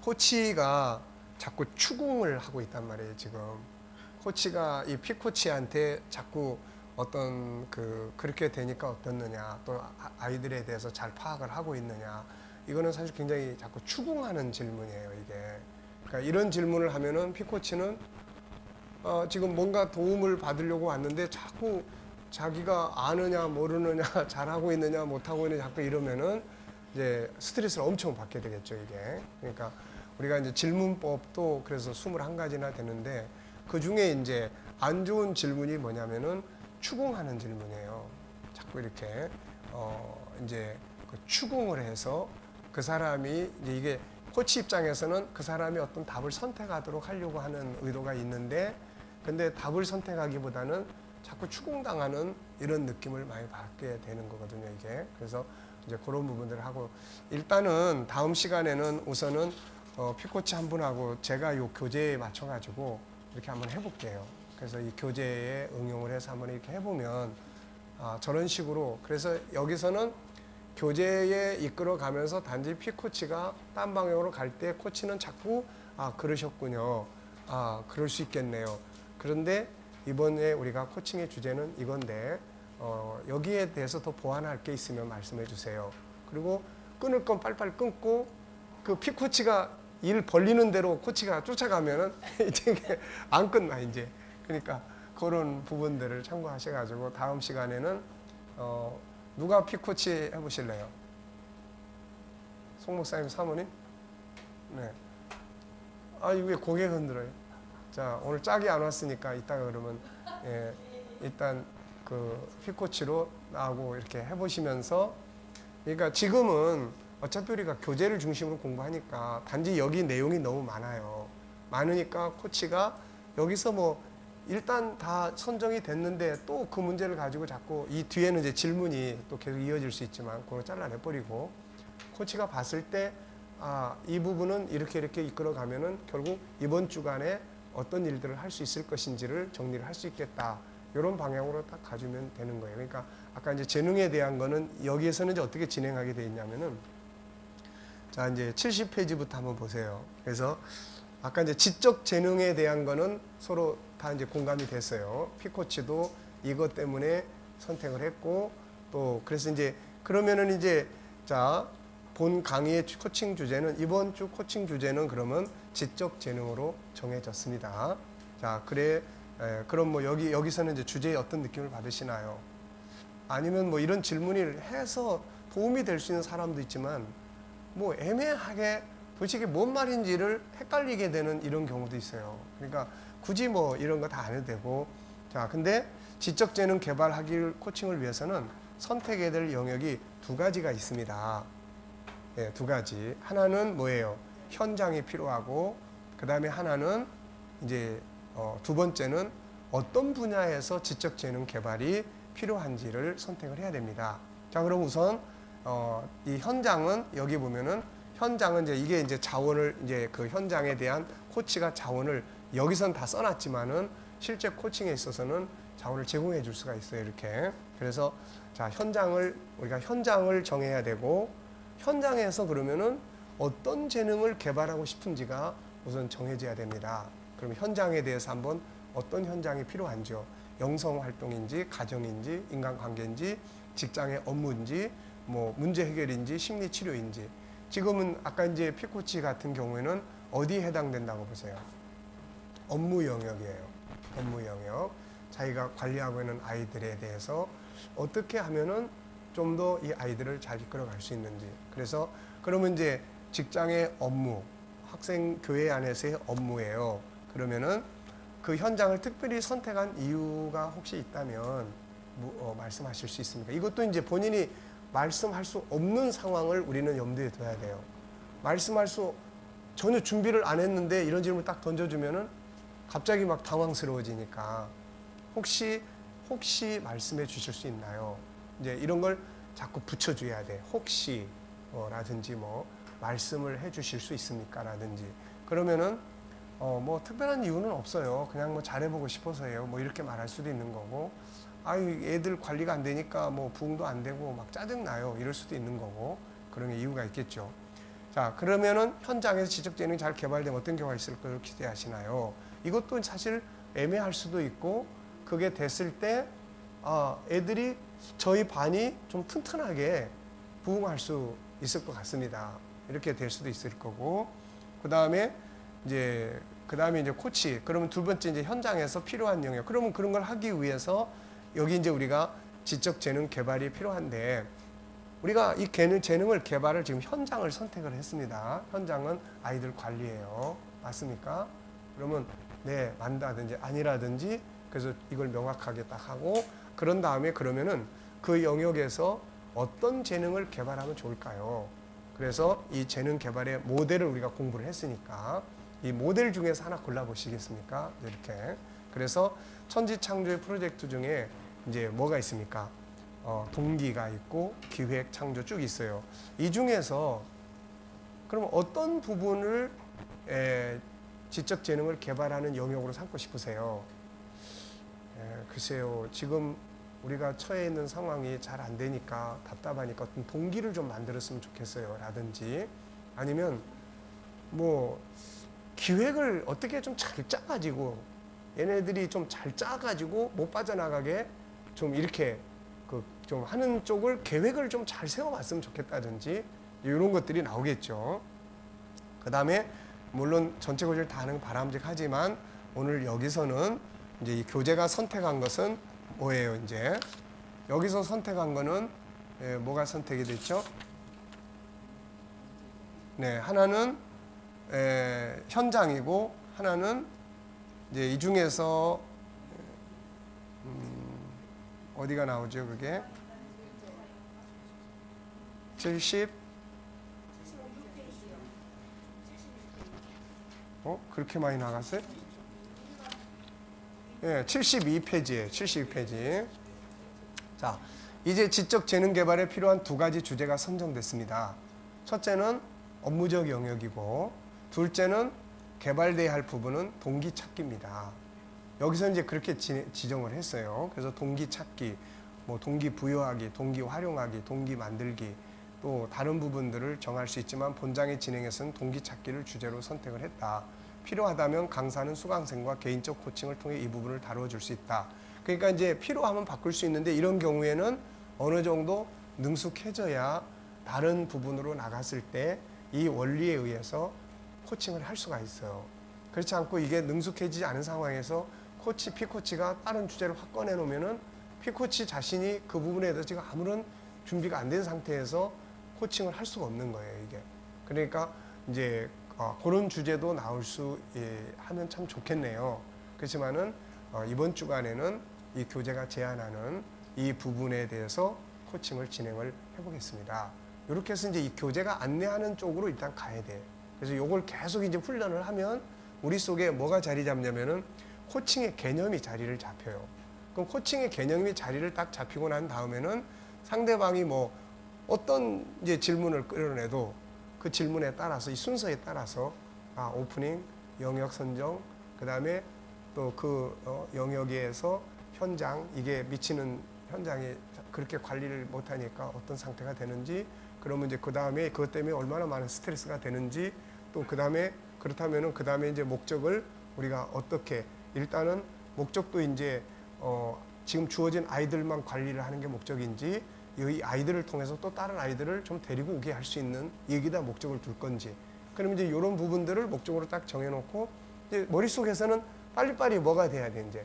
코치가 자꾸 추궁을 하고 있단 말이에요. 지금 코치가 이 피코치한테 자꾸 어떤 그렇게 되니까 어떻느냐 또 아이들에 대해서 잘 파악을 하고 있느냐 이거는 사실 굉장히 자꾸 추궁하는 질문이에요. 이게 그러니까 이런 질문을 하면은 피코치는 지금 뭔가 도움을 받으려고 왔는데 자꾸 자기가 아느냐 모르느냐 잘하고 있느냐 못하고 있느냐 자꾸 이러면은 이제 스트레스를 엄청 받게 되겠죠. 이게 그러니까 우리가 이제 질문법도 그래서 21가지나 되는데 그 중에 이제 안 좋은 질문이 뭐냐면은 추궁하는 질문이에요. 자꾸 이렇게 이제 그 추궁을 해서 그 사람이 이제 이게 코치 입장에서는 그 사람이 어떤 답을 선택하도록 하려고 하는 의도가 있는데 근데 답을 선택하기보다는 자꾸 추궁당하는 이런 느낌을 많이 받게 되는 거거든요. 이게 그래서 이제 그런 부분들을 하고 일단은 다음 시간에는 우선은 피코치 한 분하고 제가 요 교재에 맞춰가지고 이렇게 한번 해볼게요. 그래서 이 교재에 응용을 해서 한번 이렇게 해보면 저런 식으로 그래서 여기서는 교재에 이끌어가면서 단지 피코치가 딴 방향으로 갈 때 코치는 자꾸 그러셨군요. 그럴 수 있겠네요. 그런데 이번에 우리가 코칭의 주제는 이건데 여기에 대해서 더 보완할 게 있으면 말씀해 주세요. 그리고 끊을 건 빨리빨리 끊고 그 피코치가 일 벌리는 대로 코치가 쫓아가면은 이제 안 끝나 이제. 그러니까 그런 부분들을 참고하셔가지고 다음 시간에는 누가 피코치 해보실래요? 송 목사님 사모님? 네. 이게 왜 고개 흔들어요? 자, 오늘 짝이 안 왔으니까 이따가 그러면 일단 그 피코치로 나하고 이렇게 해보시면서 그러니까 지금은 어차피 우리가 교재를 중심으로 공부하니까 단지 여기 내용이 너무 많아요. 많으니까 코치가 여기서 뭐 일단 다 선정이 됐는데 또 그 문제를 가지고 자꾸 이 뒤에는 이제 질문이 또 계속 이어질 수 있지만 그걸 잘라내버리고 코치가 봤을 때 이 부분은 이렇게 이끌어 가면은 결국 이번 주간에 어떤 일들을 할 수 있을 것인지를 정리를 할 수 있겠다. 이런 방향으로 딱 가주면 되는 거예요. 그러니까 아까 이제 재능에 대한 거는 여기에서는 이제 어떻게 진행하게 돼 있냐면은 자, 이제 70페이지부터 한번 보세요. 그래서 아까 이제 지적 재능에 대한 거는 서로 다 이제 공감이 됐어요. 피코치도 이것 때문에 선택을 했고 또 그래서 이제 그러면은 이제 자, 본 강의의 코칭 주제는 이번 주 코칭 주제는 그러면 지적 재능으로 정해졌습니다. 자, 그럼 뭐 여기서는 이제 주제에 어떤 느낌을 받으시나요? 아니면 뭐 이런 질문을 해서 도움이 될 수 있는 사람도 있지만 뭐 애매하게 도대체 이게 뭔 말인지를 헷갈리게 되는 이런 경우도 있어요. 그러니까 굳이 뭐 이런 거 다 안 해도 되고 자, 근데 지적 재능 개발하기 코칭을 위해서는 선택해야 될 영역이 2가지가 있습니다. 네, 2가지. 하나는 뭐예요? 현장이 필요하고 그 다음에 하나는 이제 2번째는 어떤 분야에서 지적 재능 개발이 필요한지를 선택을 해야 됩니다. 자, 그럼 우선 이 현장은 여기 보면은 현장은 이게 이제 자원을 이제 그 현장에 대한 코치가 자원을 여기선 다 써놨지만은 실제 코칭에 있어서는 자원을 제공해 줄 수가 있어요. 이렇게. 그래서 자, 우리가 현장을 정해야 되고 현장에서 그러면은 어떤 재능을 개발하고 싶은지가 우선 정해져야 됩니다. 그럼 현장에 대해서 한번 어떤 현장이 필요한지요. 영성 활동인지, 가정인지, 인간관계인지, 직장의 업무인지, 뭐 문제 해결인지, 심리 치료인지. 지금은 아까 이제 피코치 같은 경우에는 어디에 해당된다고 보세요? 업무 영역이에요. 업무 영역. 자기가 관리하고 있는 아이들에 대해서 어떻게 하면은 좀 더 이 아이들을 잘 이끌어갈 수 있는지. 그래서 그러면 이제 직장의 업무, 학생 교회 안에서의 업무예요. 그러면은 그 현장을 특별히 선택한 이유가 혹시 있다면 말씀하실 수 있습니까? 이것도 이제 본인이 말씀할 수 없는 상황을 우리는 염두에 둬야 돼요. 말씀할 수 전혀 준비를 안 했는데 이런 질문을 딱 던져주면은 갑자기 막 당황스러워지니까 혹시 말씀해 주실 수 있나요? 이제 이런 걸 자꾸 붙여줘야 돼. 혹시 라든지 뭐 말씀을 해 주실 수 있습니까? 라든지 그러면은 뭐 특별한 이유는 없어요. 그냥 뭐 잘해보고 싶어서예요. 뭐 이렇게 말할 수도 있는 거고, 아유 애들 관리가 안 되니까 뭐 부응도 안 되고 막 짜증 나요. 이럴 수도 있는 거고 그런 이유가 있겠죠. 자, 그러면은 현장에서 지적재능이 잘 개발되면 어떤 경우가 있을 걸 기대하시나요? 이것도 사실 애매할 수도 있고, 그게 됐을 때 애들이 저희 반이 좀 튼튼하게 부응할 수 있을 것 같습니다. 이렇게 될 수도 있을 거고, 그 다음에 이제 코치. 그러면 두 번째 이제 현장에서 필요한 영역. 그러면 그런 걸 하기 위해서 여기 이제 우리가 지적 재능 개발이 필요한데, 우리가 이 재능을 개발을 지금 현장을 선택을 했습니다. 현장은 아이들 관리예요. 맞습니까? 그러면 네, 맞다든지 아니라든지, 그래서 이걸 명확하게 딱 하고, 그런 다음에 그러면은 그 영역에서 어떤 재능을 개발하면 좋을까요? 그래서 이 재능 개발의 모델을 우리가 공부를 했으니까 이 모델 중에서 하나 골라보시겠습니까? 이렇게. 그래서 천지창조의 프로젝트 중에 이제 뭐가 있습니까? 동기가 있고 기획, 창조 쭉 있어요. 이 중에서 그럼 어떤 부분을 지적 재능을 개발하는 영역으로 삼고 싶으세요? 글쎄요. 지금 우리가 처해 있는 상황이 잘 안 되니까 답답하니까 어떤 동기를 좀 만들었으면 좋겠어요. 라든지 아니면 뭐 기획을 어떻게 좀 잘 짜가지고 얘네들이 좀 잘 짜가지고 못 빠져나가게 좀 이렇게 좀 하는 쪽을 계획을 좀 잘 세워봤으면 좋겠다든지 이런 것들이 나오겠죠. 그 다음에 물론 전체 교재를 다 하는 건 바람직하지만 오늘 여기서는 이제 이 교재가 선택한 것은 뭐예요? 이제 여기서 선택한 거는 뭐가 선택이 됐죠? 네, 하나는 현장이고 하나는 이제 이 중에서 어디가 나오죠? 그게 70 그렇게 많이 나갔어요? 예, 72페이지예요. 72페이지. 자, 이제 지적 재능 개발에 필요한 두 가지 주제가 선정됐습니다. 첫째는 업무적 영역이고, 둘째는 개발돼야 할 부분은 동기 찾기입니다. 여기서 이제 그렇게 지정을 했어요. 그래서 동기 찾기, 뭐 동기 부여하기, 동기 활용하기, 동기 만들기, 또 다른 부분들을 정할 수 있지만 본장의 진행에서는 동기 찾기를 주제로 선택을 했다. 필요하다면 강사는 수강생과 개인적 코칭을 통해 이 부분을 다뤄줄 수 있다. 그러니까 이제 필요하면 바꿀 수 있는데 이런 경우에는 어느 정도 능숙해져야 다른 부분으로 나갔을 때 이 원리에 의해서 코칭을 할 수가 있어요. 그렇지 않고 이게 능숙해지지 않은 상황에서 P코치가 다른 주제를 확 꺼내놓으면은 P코치 자신이 그 부분에 대해서 지금 아무런 준비가 안 된 상태에서 코칭을 할 수가 없는 거예요, 이게. 그러니까 이제 그런 주제도 나올 수 하면 참 좋겠네요. 그렇지만은 이번 주간에는 이 교재가 제안하는 이 부분에 대해서 코칭을 진행을 해보겠습니다. 이렇게 해서 이제 이 교재가 안내하는 쪽으로 일단 가야 돼. 그래서 이걸 계속 이제 훈련을 하면 우리 속에 뭐가 자리 잡냐면은 코칭의 개념이 자리를 잡혀요. 그럼 코칭의 개념이 자리를 딱 잡히고 난 다음에는 상대방이 뭐 어떤 이제 질문을 끌어내도 그 질문에 따라서 이 순서에 따라서 오프닝, 영역 선정, 그 다음에 또 그 영역에서 현장, 이게 미치는 현장에 그렇게 관리를 못하니까 어떤 상태가 되는지, 그러면 이제 그 다음에 그것 때문에 얼마나 많은 스트레스가 되는지, 또 그 다음에 그렇다면은 그 다음에 이제 목적을 우리가 어떻게, 일단은 목적도 이제 지금 주어진 아이들만 관리를 하는 게 목적인지, 이 아이들을 통해서 또 다른 아이들을 좀 데리고 오게 할 수 있는 여기다 목적을 둘 건지, 그럼 이제 이런 부분들을 목적으로 딱 정해놓고 이제 머릿속에서는 빨리빨리 뭐가 돼야 돼, 이제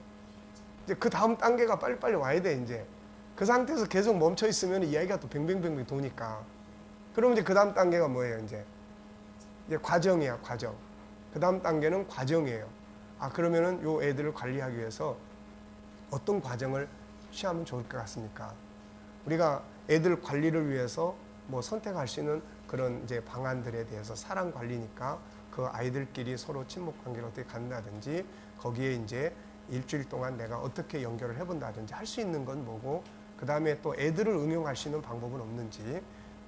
그 다음 단계가 빨리빨리 와야 돼. 이제 그 상태에서 계속 멈춰 있으면 이야기가 또 뱅뱅뱅뱅 도니까. 그럼 이제 그 다음 단계가 뭐예요? 이제 과정이야, 과정. 그 다음 단계는 과정이에요. 그러면은 요 애들을 관리하기 위해서 어떤 과정을 취하면 좋을 것 같습니까? 우리가 애들 관리를 위해서 뭐 선택할 수 있는 그런 이제 방안들에 대해서 사랑 관리니까 그 아이들끼리 서로 친목 관계를 어떻게 갖는다든지 거기에 이제 일주일 동안 내가 어떻게 연결을 해본다든지 할 수 있는 건 뭐고 그 다음에 또 애들을 응용할 수 있는 방법은 없는지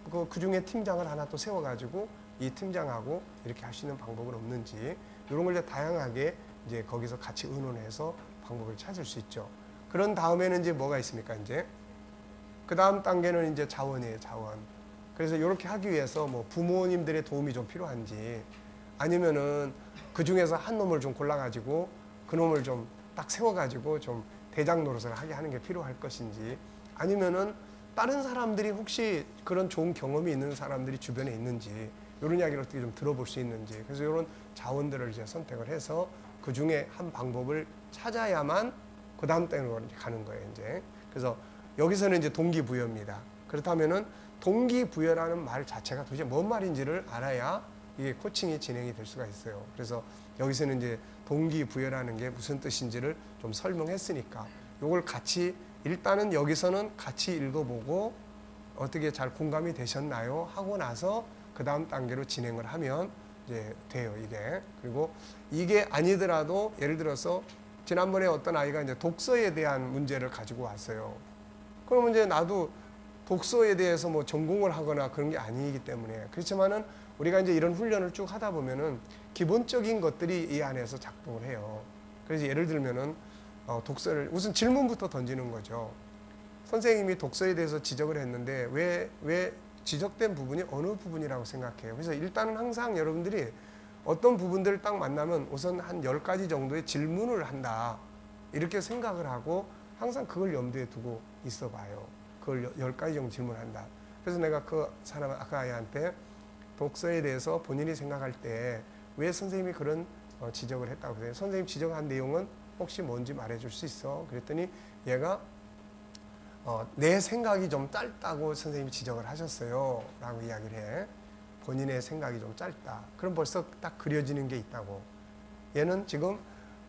그 중에 팀장을 하나 또 세워가지고 이 팀장하고 이렇게 할 수 있는 방법은 없는지 이런 걸 이제 다양하게 이제 거기서 같이 의논해서 방법을 찾을 수 있죠. 그런 다음에는 이제 뭐가 있습니까? 이제 그 다음 단계는 이제 자원이에요, 자원. 그래서 이렇게 하기 위해서 뭐 부모님들의 도움이 좀 필요한지 아니면은 그 중에서 한 놈을 좀 골라가지고 그 놈을 좀 딱 세워가지고 좀 대장 노릇을 하게 하는 게 필요할 것인지 아니면은 다른 사람들이 혹시 그런 좋은 경험이 있는 사람들이 주변에 있는지 이런 이야기를 어떻게 좀 들어볼 수 있는지 그래서 이런 자원들을 이제 선택을 해서 그 중에 한 방법을 찾아야만 그 다음 단계로 가는 거예요, 이제. 그래서 여기서는 이제 동기부여입니다. 그렇다면은 동기부여라는 말 자체가 도대체 뭔 말인지를 알아야 이게 코칭이 진행이 될 수가 있어요. 그래서 여기서는 이제 동기부여라는 게 무슨 뜻인지를 좀 설명했으니까 이걸 같이 일단은 여기서는 같이 읽어보고 어떻게 잘 공감이 되셨나요? 하고 나서 그 다음 단계로 진행을 하면 이제 돼요, 이게. 그리고 이게 아니더라도 예를 들어서 지난번에 어떤 아이가 이제 독서에 대한 문제를 가지고 왔어요. 그러면 이제 나도 독서에 대해서 뭐 전공을 하거나 그런 게 아니기 때문에 그렇지만은 우리가 이제 이런 훈련을 쭉 하다 보면은 기본적인 것들이 이 안에서 작동을 해요. 그래서 예를 들면은 독서를 우선 질문부터 던지는 거죠. 선생님이 독서에 대해서 지적을 했는데 왜 지적된 부분이 어느 부분이라고 생각해요? 그래서 일단은 항상 여러분들이 어떤 부분들을 딱 만나면 우선 한 10가지 정도의 질문을 한다. 이렇게 생각을 하고 항상 그걸 염두에 두고 있어 봐요. 그걸 10가지 정도 질문한다. 그래서 내가 그 사람 아까 아이한테 독서에 대해서 본인이 생각할 때 왜 선생님이 그런 지적을 했다고 그래요. 선생님 지적한 내용은 혹시 뭔지 말해줄 수 있어? 그랬더니 얘가 내 생각이 좀 짧다고 선생님이 지적을 하셨어요. 라고 이야기를 해. 본인의 생각이 좀 짧다. 그럼 벌써 딱 그려지는 게 있다고. 얘는 지금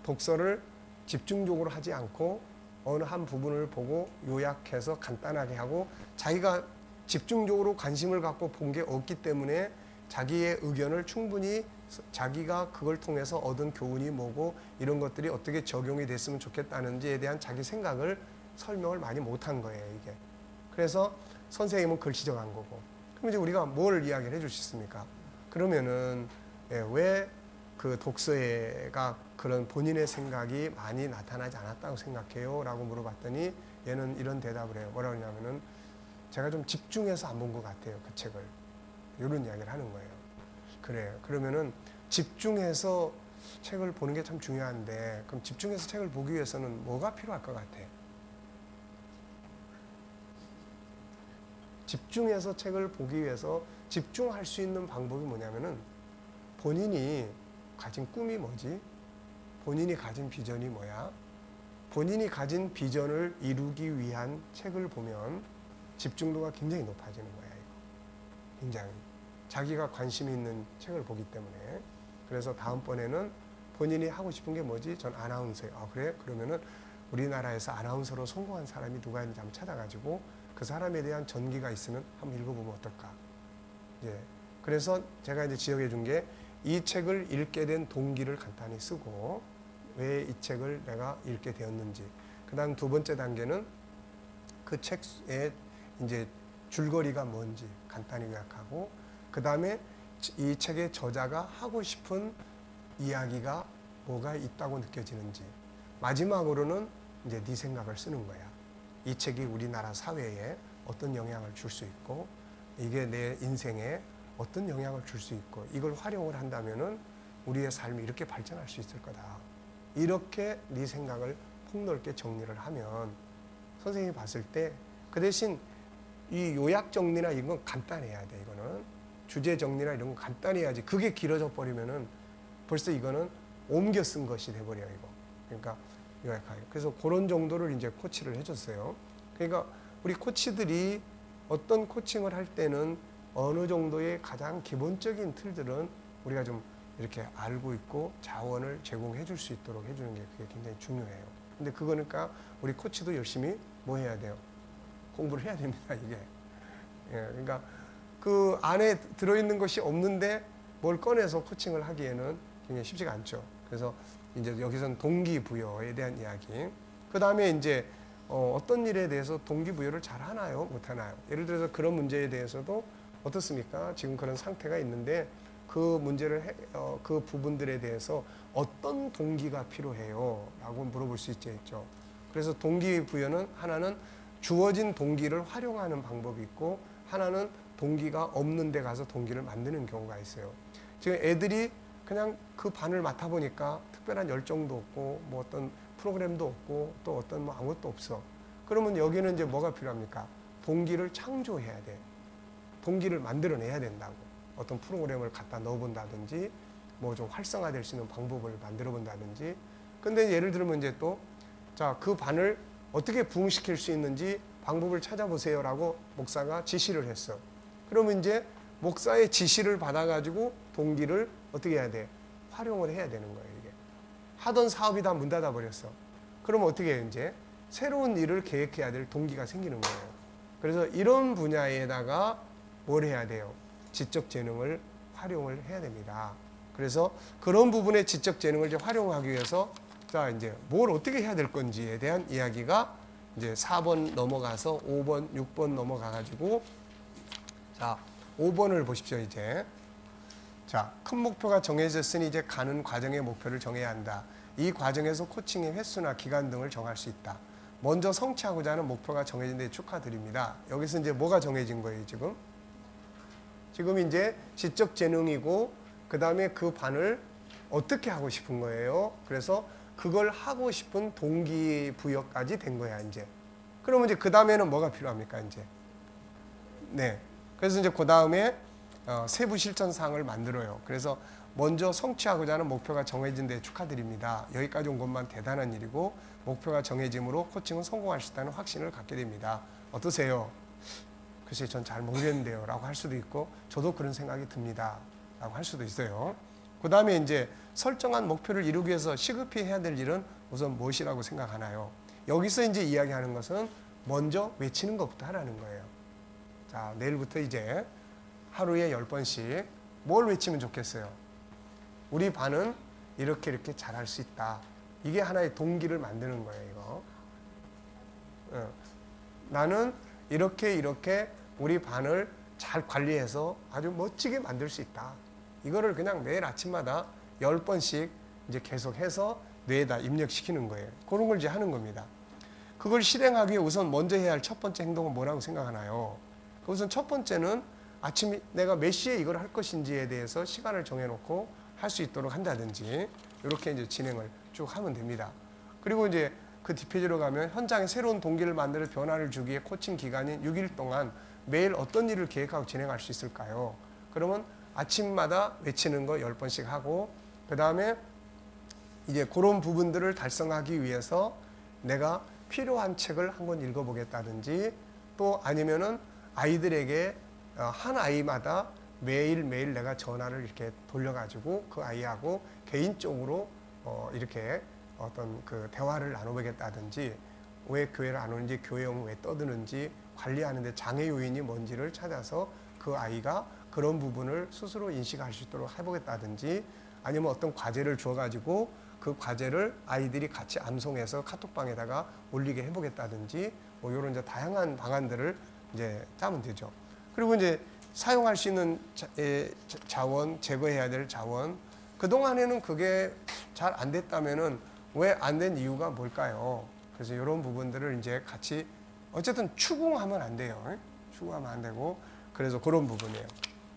독서를 집중적으로 하지 않고 어느 한 부분을 보고 요약해서 간단하게 하고 자기가 집중적으로 관심을 갖고 본 게 없기 때문에 자기의 의견을 충분히 자기가 그걸 통해서 얻은 교훈이 뭐고 이런 것들이 어떻게 적용이 됐으면 좋겠다는지에 대한 자기 생각을 설명을 많이 못한 거예요, 이게. 그래서 선생님은 그걸 지적한 거고. 그럼 이제 우리가 뭘 이야기를 해줄 수 있습니까? 그러면은 왜 그 독서가 그런 본인의 생각이 많이 나타나지 않았다고 생각해요? 라고 물어봤더니 얘는 이런 대답을 해요. 뭐라고 하냐면은 제가 좀 집중해서 안 본 것 같아요, 그 책을. 이런 이야기를 하는 거예요. 그래요. 그러면은 집중해서 책을 보는 게 참 중요한데 그럼 집중해서 책을 보기 위해서는 뭐가 필요할 것 같아? 집중해서 책을 보기 위해서 집중할 수 있는 방법이 뭐냐면은 본인이 가진 꿈이 뭐지? 본인이 가진 비전이 뭐야? 본인이 가진 비전을 이루기 위한 책을 보면 집중도가 굉장히 높아지는 거야, 이거. 굉장히. 자기가 관심이 있는 책을 보기 때문에. 그래서 다음번에는 본인이 하고 싶은 게 뭐지? 전 아나운서예요. 아, 그래? 그러면은 우리나라에서 아나운서로 성공한 사람이 누가 있는지 한번 찾아가지고 그 사람에 대한 전기가 있으면 한번 읽어보면 어떨까? 예. 그래서 제가 이제 지적해 준 게 이 책을 읽게 된 동기를 간단히 쓰고 왜 이 책을 내가 읽게 되었는지. 그 다음 두 번째 단계는 그 책의 이제 줄거리가 뭔지 간단히 요약하고 그 다음에 이 책의 저자가 하고 싶은 이야기가 뭐가 있다고 느껴지는지. 마지막으로는 이제 네 생각을 쓰는 거야. 이 책이 우리나라 사회에 어떤 영향을 줄 수 있고 이게 내 인생에 어떤 영향을 줄 수 있고 이걸 활용을 한다면은 우리의 삶이 이렇게 발전할 수 있을 거다. 이렇게 네 생각을 폭넓게 정리를 하면 선생님이 봤을 때 그 대신 이 요약 정리나 이런 건 간단해야 돼. 이거는 주제 정리나 이런 건 간단해야지. 그게 길어져 버리면은 벌써 이거는 옮겨 쓴 것이 돼 버려요, 이거. 그러니까 요약하게. 그래서 그런 정도를 이제 코치를 해줬어요. 그러니까 우리 코치들이 어떤 코칭을 할 때는 어느 정도의 가장 기본적인 틀들은 우리가 좀 이렇게 알고 있고 자원을 제공해 줄 수 있도록 해주는 게 그게 굉장히 중요해요. 근데 그거니까 우리 코치도 열심히 뭐 해야 돼요? 공부를 해야 됩니다, 이게. 예, 그러니까 그 안에 들어있는 것이 없는데 뭘 꺼내서 코칭을 하기에는 굉장히 쉽지가 않죠. 그래서 이제 여기서는 동기부여에 대한 이야기. 그 다음에 이제 어떤 일에 대해서 동기부여를 잘 하나요? 못 하나요? 예를 들어서 그런 문제에 대해서도 어떻습니까? 지금 그런 상태가 있는데 그 문제를 그 부분들에 대해서 어떤 동기가 필요해요? 라고 물어볼 수 있죠. 그래서 동기부여는 하나는 주어진 동기를 활용하는 방법이 있고 하나는 동기가 없는 데 가서 동기를 만드는 경우가 있어요. 지금 애들이 그냥 그 반을 맡아보니까 특별한 열정도 없고 뭐 어떤 프로그램도 없고 또 어떤 뭐 아무것도 없어. 그러면 여기는 이제 뭐가 필요합니까? 동기를 창조해야 돼. 동기를 만들어내야 된다고. 어떤 프로그램을 갖다 넣어본다든지 뭐 좀 활성화될 수 있는 방법을 만들어 본다든지. 근데 예를 들면 이제 또 자, 그 반을 어떻게 부흥시킬 수 있는지 방법을 찾아보세요라고 목사가 지시를 했어. 그러면 이제 목사의 지시를 받아가지고 동기를 어떻게 해야 돼? 활용을 해야 되는 거예요, 이게. 하던 사업이 다 문 닫아 버렸어. 그러면 어떻게 해, 이제? 새로운 일을 계획해야 될 동기가 생기는 거예요. 그래서 이런 분야에다가 뭘 해야 돼요? 지적 재능을 활용을 해야 됩니다. 그래서 그런 부분의 지적 재능을 이제 활용하기 위해서 자, 이제 뭘 어떻게 해야 될 건지에 대한 이야기가 이제 4번 넘어가서 5번, 6번 넘어가가지고 자, 5번을 보십시오, 이제. 자, 큰 목표가 정해졌으니 이제 가는 과정의 목표를 정해야 한다. 이 과정에서 코칭의 횟수나 기간 등을 정할 수 있다. 먼저 성취하고자 하는 목표가 정해진 데 축하드립니다. 여기서 이제 뭐가 정해진 거예요, 지금? 지금 이제 지적 재능이고 그 다음에 그 반을 어떻게 하고 싶은 거예요. 그래서 그걸 하고 싶은 동기부여까지 된 거야, 이제. 그러면 이제 그 다음에는 뭐가 필요합니까, 이제? 네. 그래서 이제 그 다음에 세부 실천 사항을 만들어요. 그래서 먼저 성취하고자 하는 목표가 정해진 데 축하드립니다. 여기까지 온 것만 대단한 일이고 목표가 정해짐으로 코칭은 성공할 수 있다는 확신을 갖게 됩니다. 어떠세요? 글쎄 전 잘 모르겠는데요 라고 할 수도 있고 저도 그런 생각이 듭니다 라고 할 수도 있어요. 그 다음에 이제 설정한 목표를 이루기 위해서 시급히 해야 될 일은 우선 무엇이라고 생각하나요? 여기서 이제 이야기하는 것은 먼저 외치는 것부터 하라는 거예요. 자, 내일부터 이제 하루에 10번씩 뭘 외치면 좋겠어요? 우리 반은 이렇게 잘할 수 있다. 이게 하나의 동기를 만드는 거예요, 이거. 나는 이렇게 우리 반을 잘 관리해서 아주 멋지게 만들 수 있다. 이거를 그냥 매일 아침마다 10번씩 이제 계속해서 뇌에다 입력시키는 거예요. 그런 걸 이제 하는 겁니다. 그걸 실행하기 위해 우선 먼저 해야 할 첫 번째 행동은 뭐라고 생각하나요? 우선 첫 번째는 아침에 내가 몇 시에 이걸 할 것인지에 대해서 시간을 정해놓고 할 수 있도록 한다든지 이렇게 이제 진행을 쭉 하면 됩니다. 그리고 이제 그 뒷페이지로 가면 현장에 새로운 동기를 만들어 변화를 주기 위해 코칭 기간인 6일 동안 매일 어떤 일을 계획하고 진행할 수 있을까요? 그러면 아침마다 외치는 거 10번씩 하고 그 다음에 이제 그런 부분들을 달성하기 위해서 내가 필요한 책을 한 권 읽어보겠다든지 또 아니면은 아이들에게 한 아이마다 매일매일 내가 전화를 이렇게 돌려가지고 그 아이하고 개인적으로 이렇게 어떤 그 대화를 나눠보겠다든지 왜 교회를 안 오는지 교회형 왜 떠드는지 관리하는데 장애 요인이 뭔지를 찾아서 그 아이가 그런 부분을 스스로 인식할 수 있도록 해보겠다든지 아니면 어떤 과제를 주어가지고 그 과제를 아이들이 같이 암송해서 카톡방에다가 올리게 해보겠다든지 뭐 이런 이제 다양한 방안들을 이제 짜면 되죠. 그리고 이제 사용할 수 있는 자원, 제거해야 될 자원. 그동안에는 그게 잘 안 됐다면은 왜 안 된 이유가 뭘까요? 그래서 이런 부분들을 이제 같이 어쨌든 추궁하면 안 돼요. 추궁하면 안 되고 그래서 그런 부분이에요.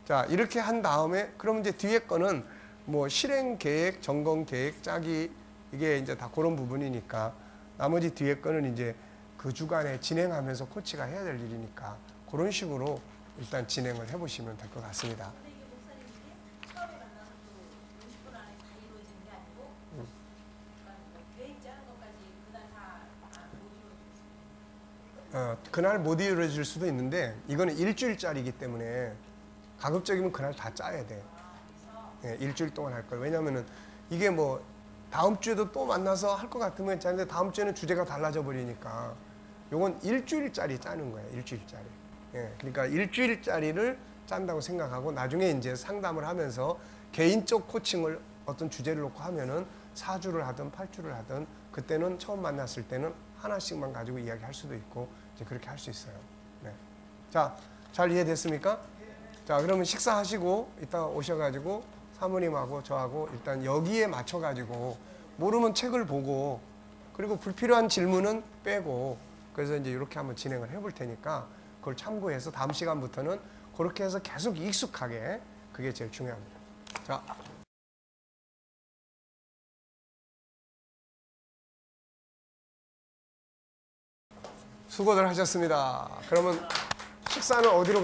자, 이렇게 한 다음에 그럼 이제 뒤에 거는 뭐 실행 계획, 점검 계획 짜기 이게 이제 다 그런 부분이니까 나머지 뒤에 거는 이제 그 주간에 진행하면서 코치가 해야 될 일이니까 그런 식으로 일단 진행을 해보시면 될 것 같습니다. 근데 이게 목사님이 처음에 만나서 또 50분 안에 다 이루어지는 게 아니고 계획 짜는 것까지 그날 다 못 이루어질 수 있어요. 그날 못 이루어질 수도 있는데 이거는 일주일짜리이기 때문에 가급적이면 그날 다 짜야 돼. 예, 일주일 동안 할 거예요. 왜냐하면은 이게 뭐 다음 주에도 또 만나서 할 것 같으면 짜는데 다음 주에는 주제가 달라져 버리니까 요건 일주일짜리 짜는 거예요. 일주일짜리. 예, 그러니까 일주일짜리를 짠다고 생각하고 나중에 이제 상담을 하면서 개인적 코칭을 어떤 주제를 놓고 하면은 4주를 하든 8주를 하든 그때는 처음 만났을 때는 하나씩만 가지고 이야기할 수도 있고 이제 그렇게 할 수 있어요. 네. 자, 잘 이해됐습니까? 자, 그러면 식사하시고 이따 오셔가지고 사모님하고 저하고 일단 여기에 맞춰가지고 모르면 책을 보고 그리고 불필요한 질문은 빼고 그래서 이제 이렇게 한번 진행을 해볼 테니까 그걸 참고해서 다음 시간부터는 그렇게 해서 계속 익숙하게 그게 제일 중요합니다. 자. 수고들 하셨습니다. 그러면 식사는 어디로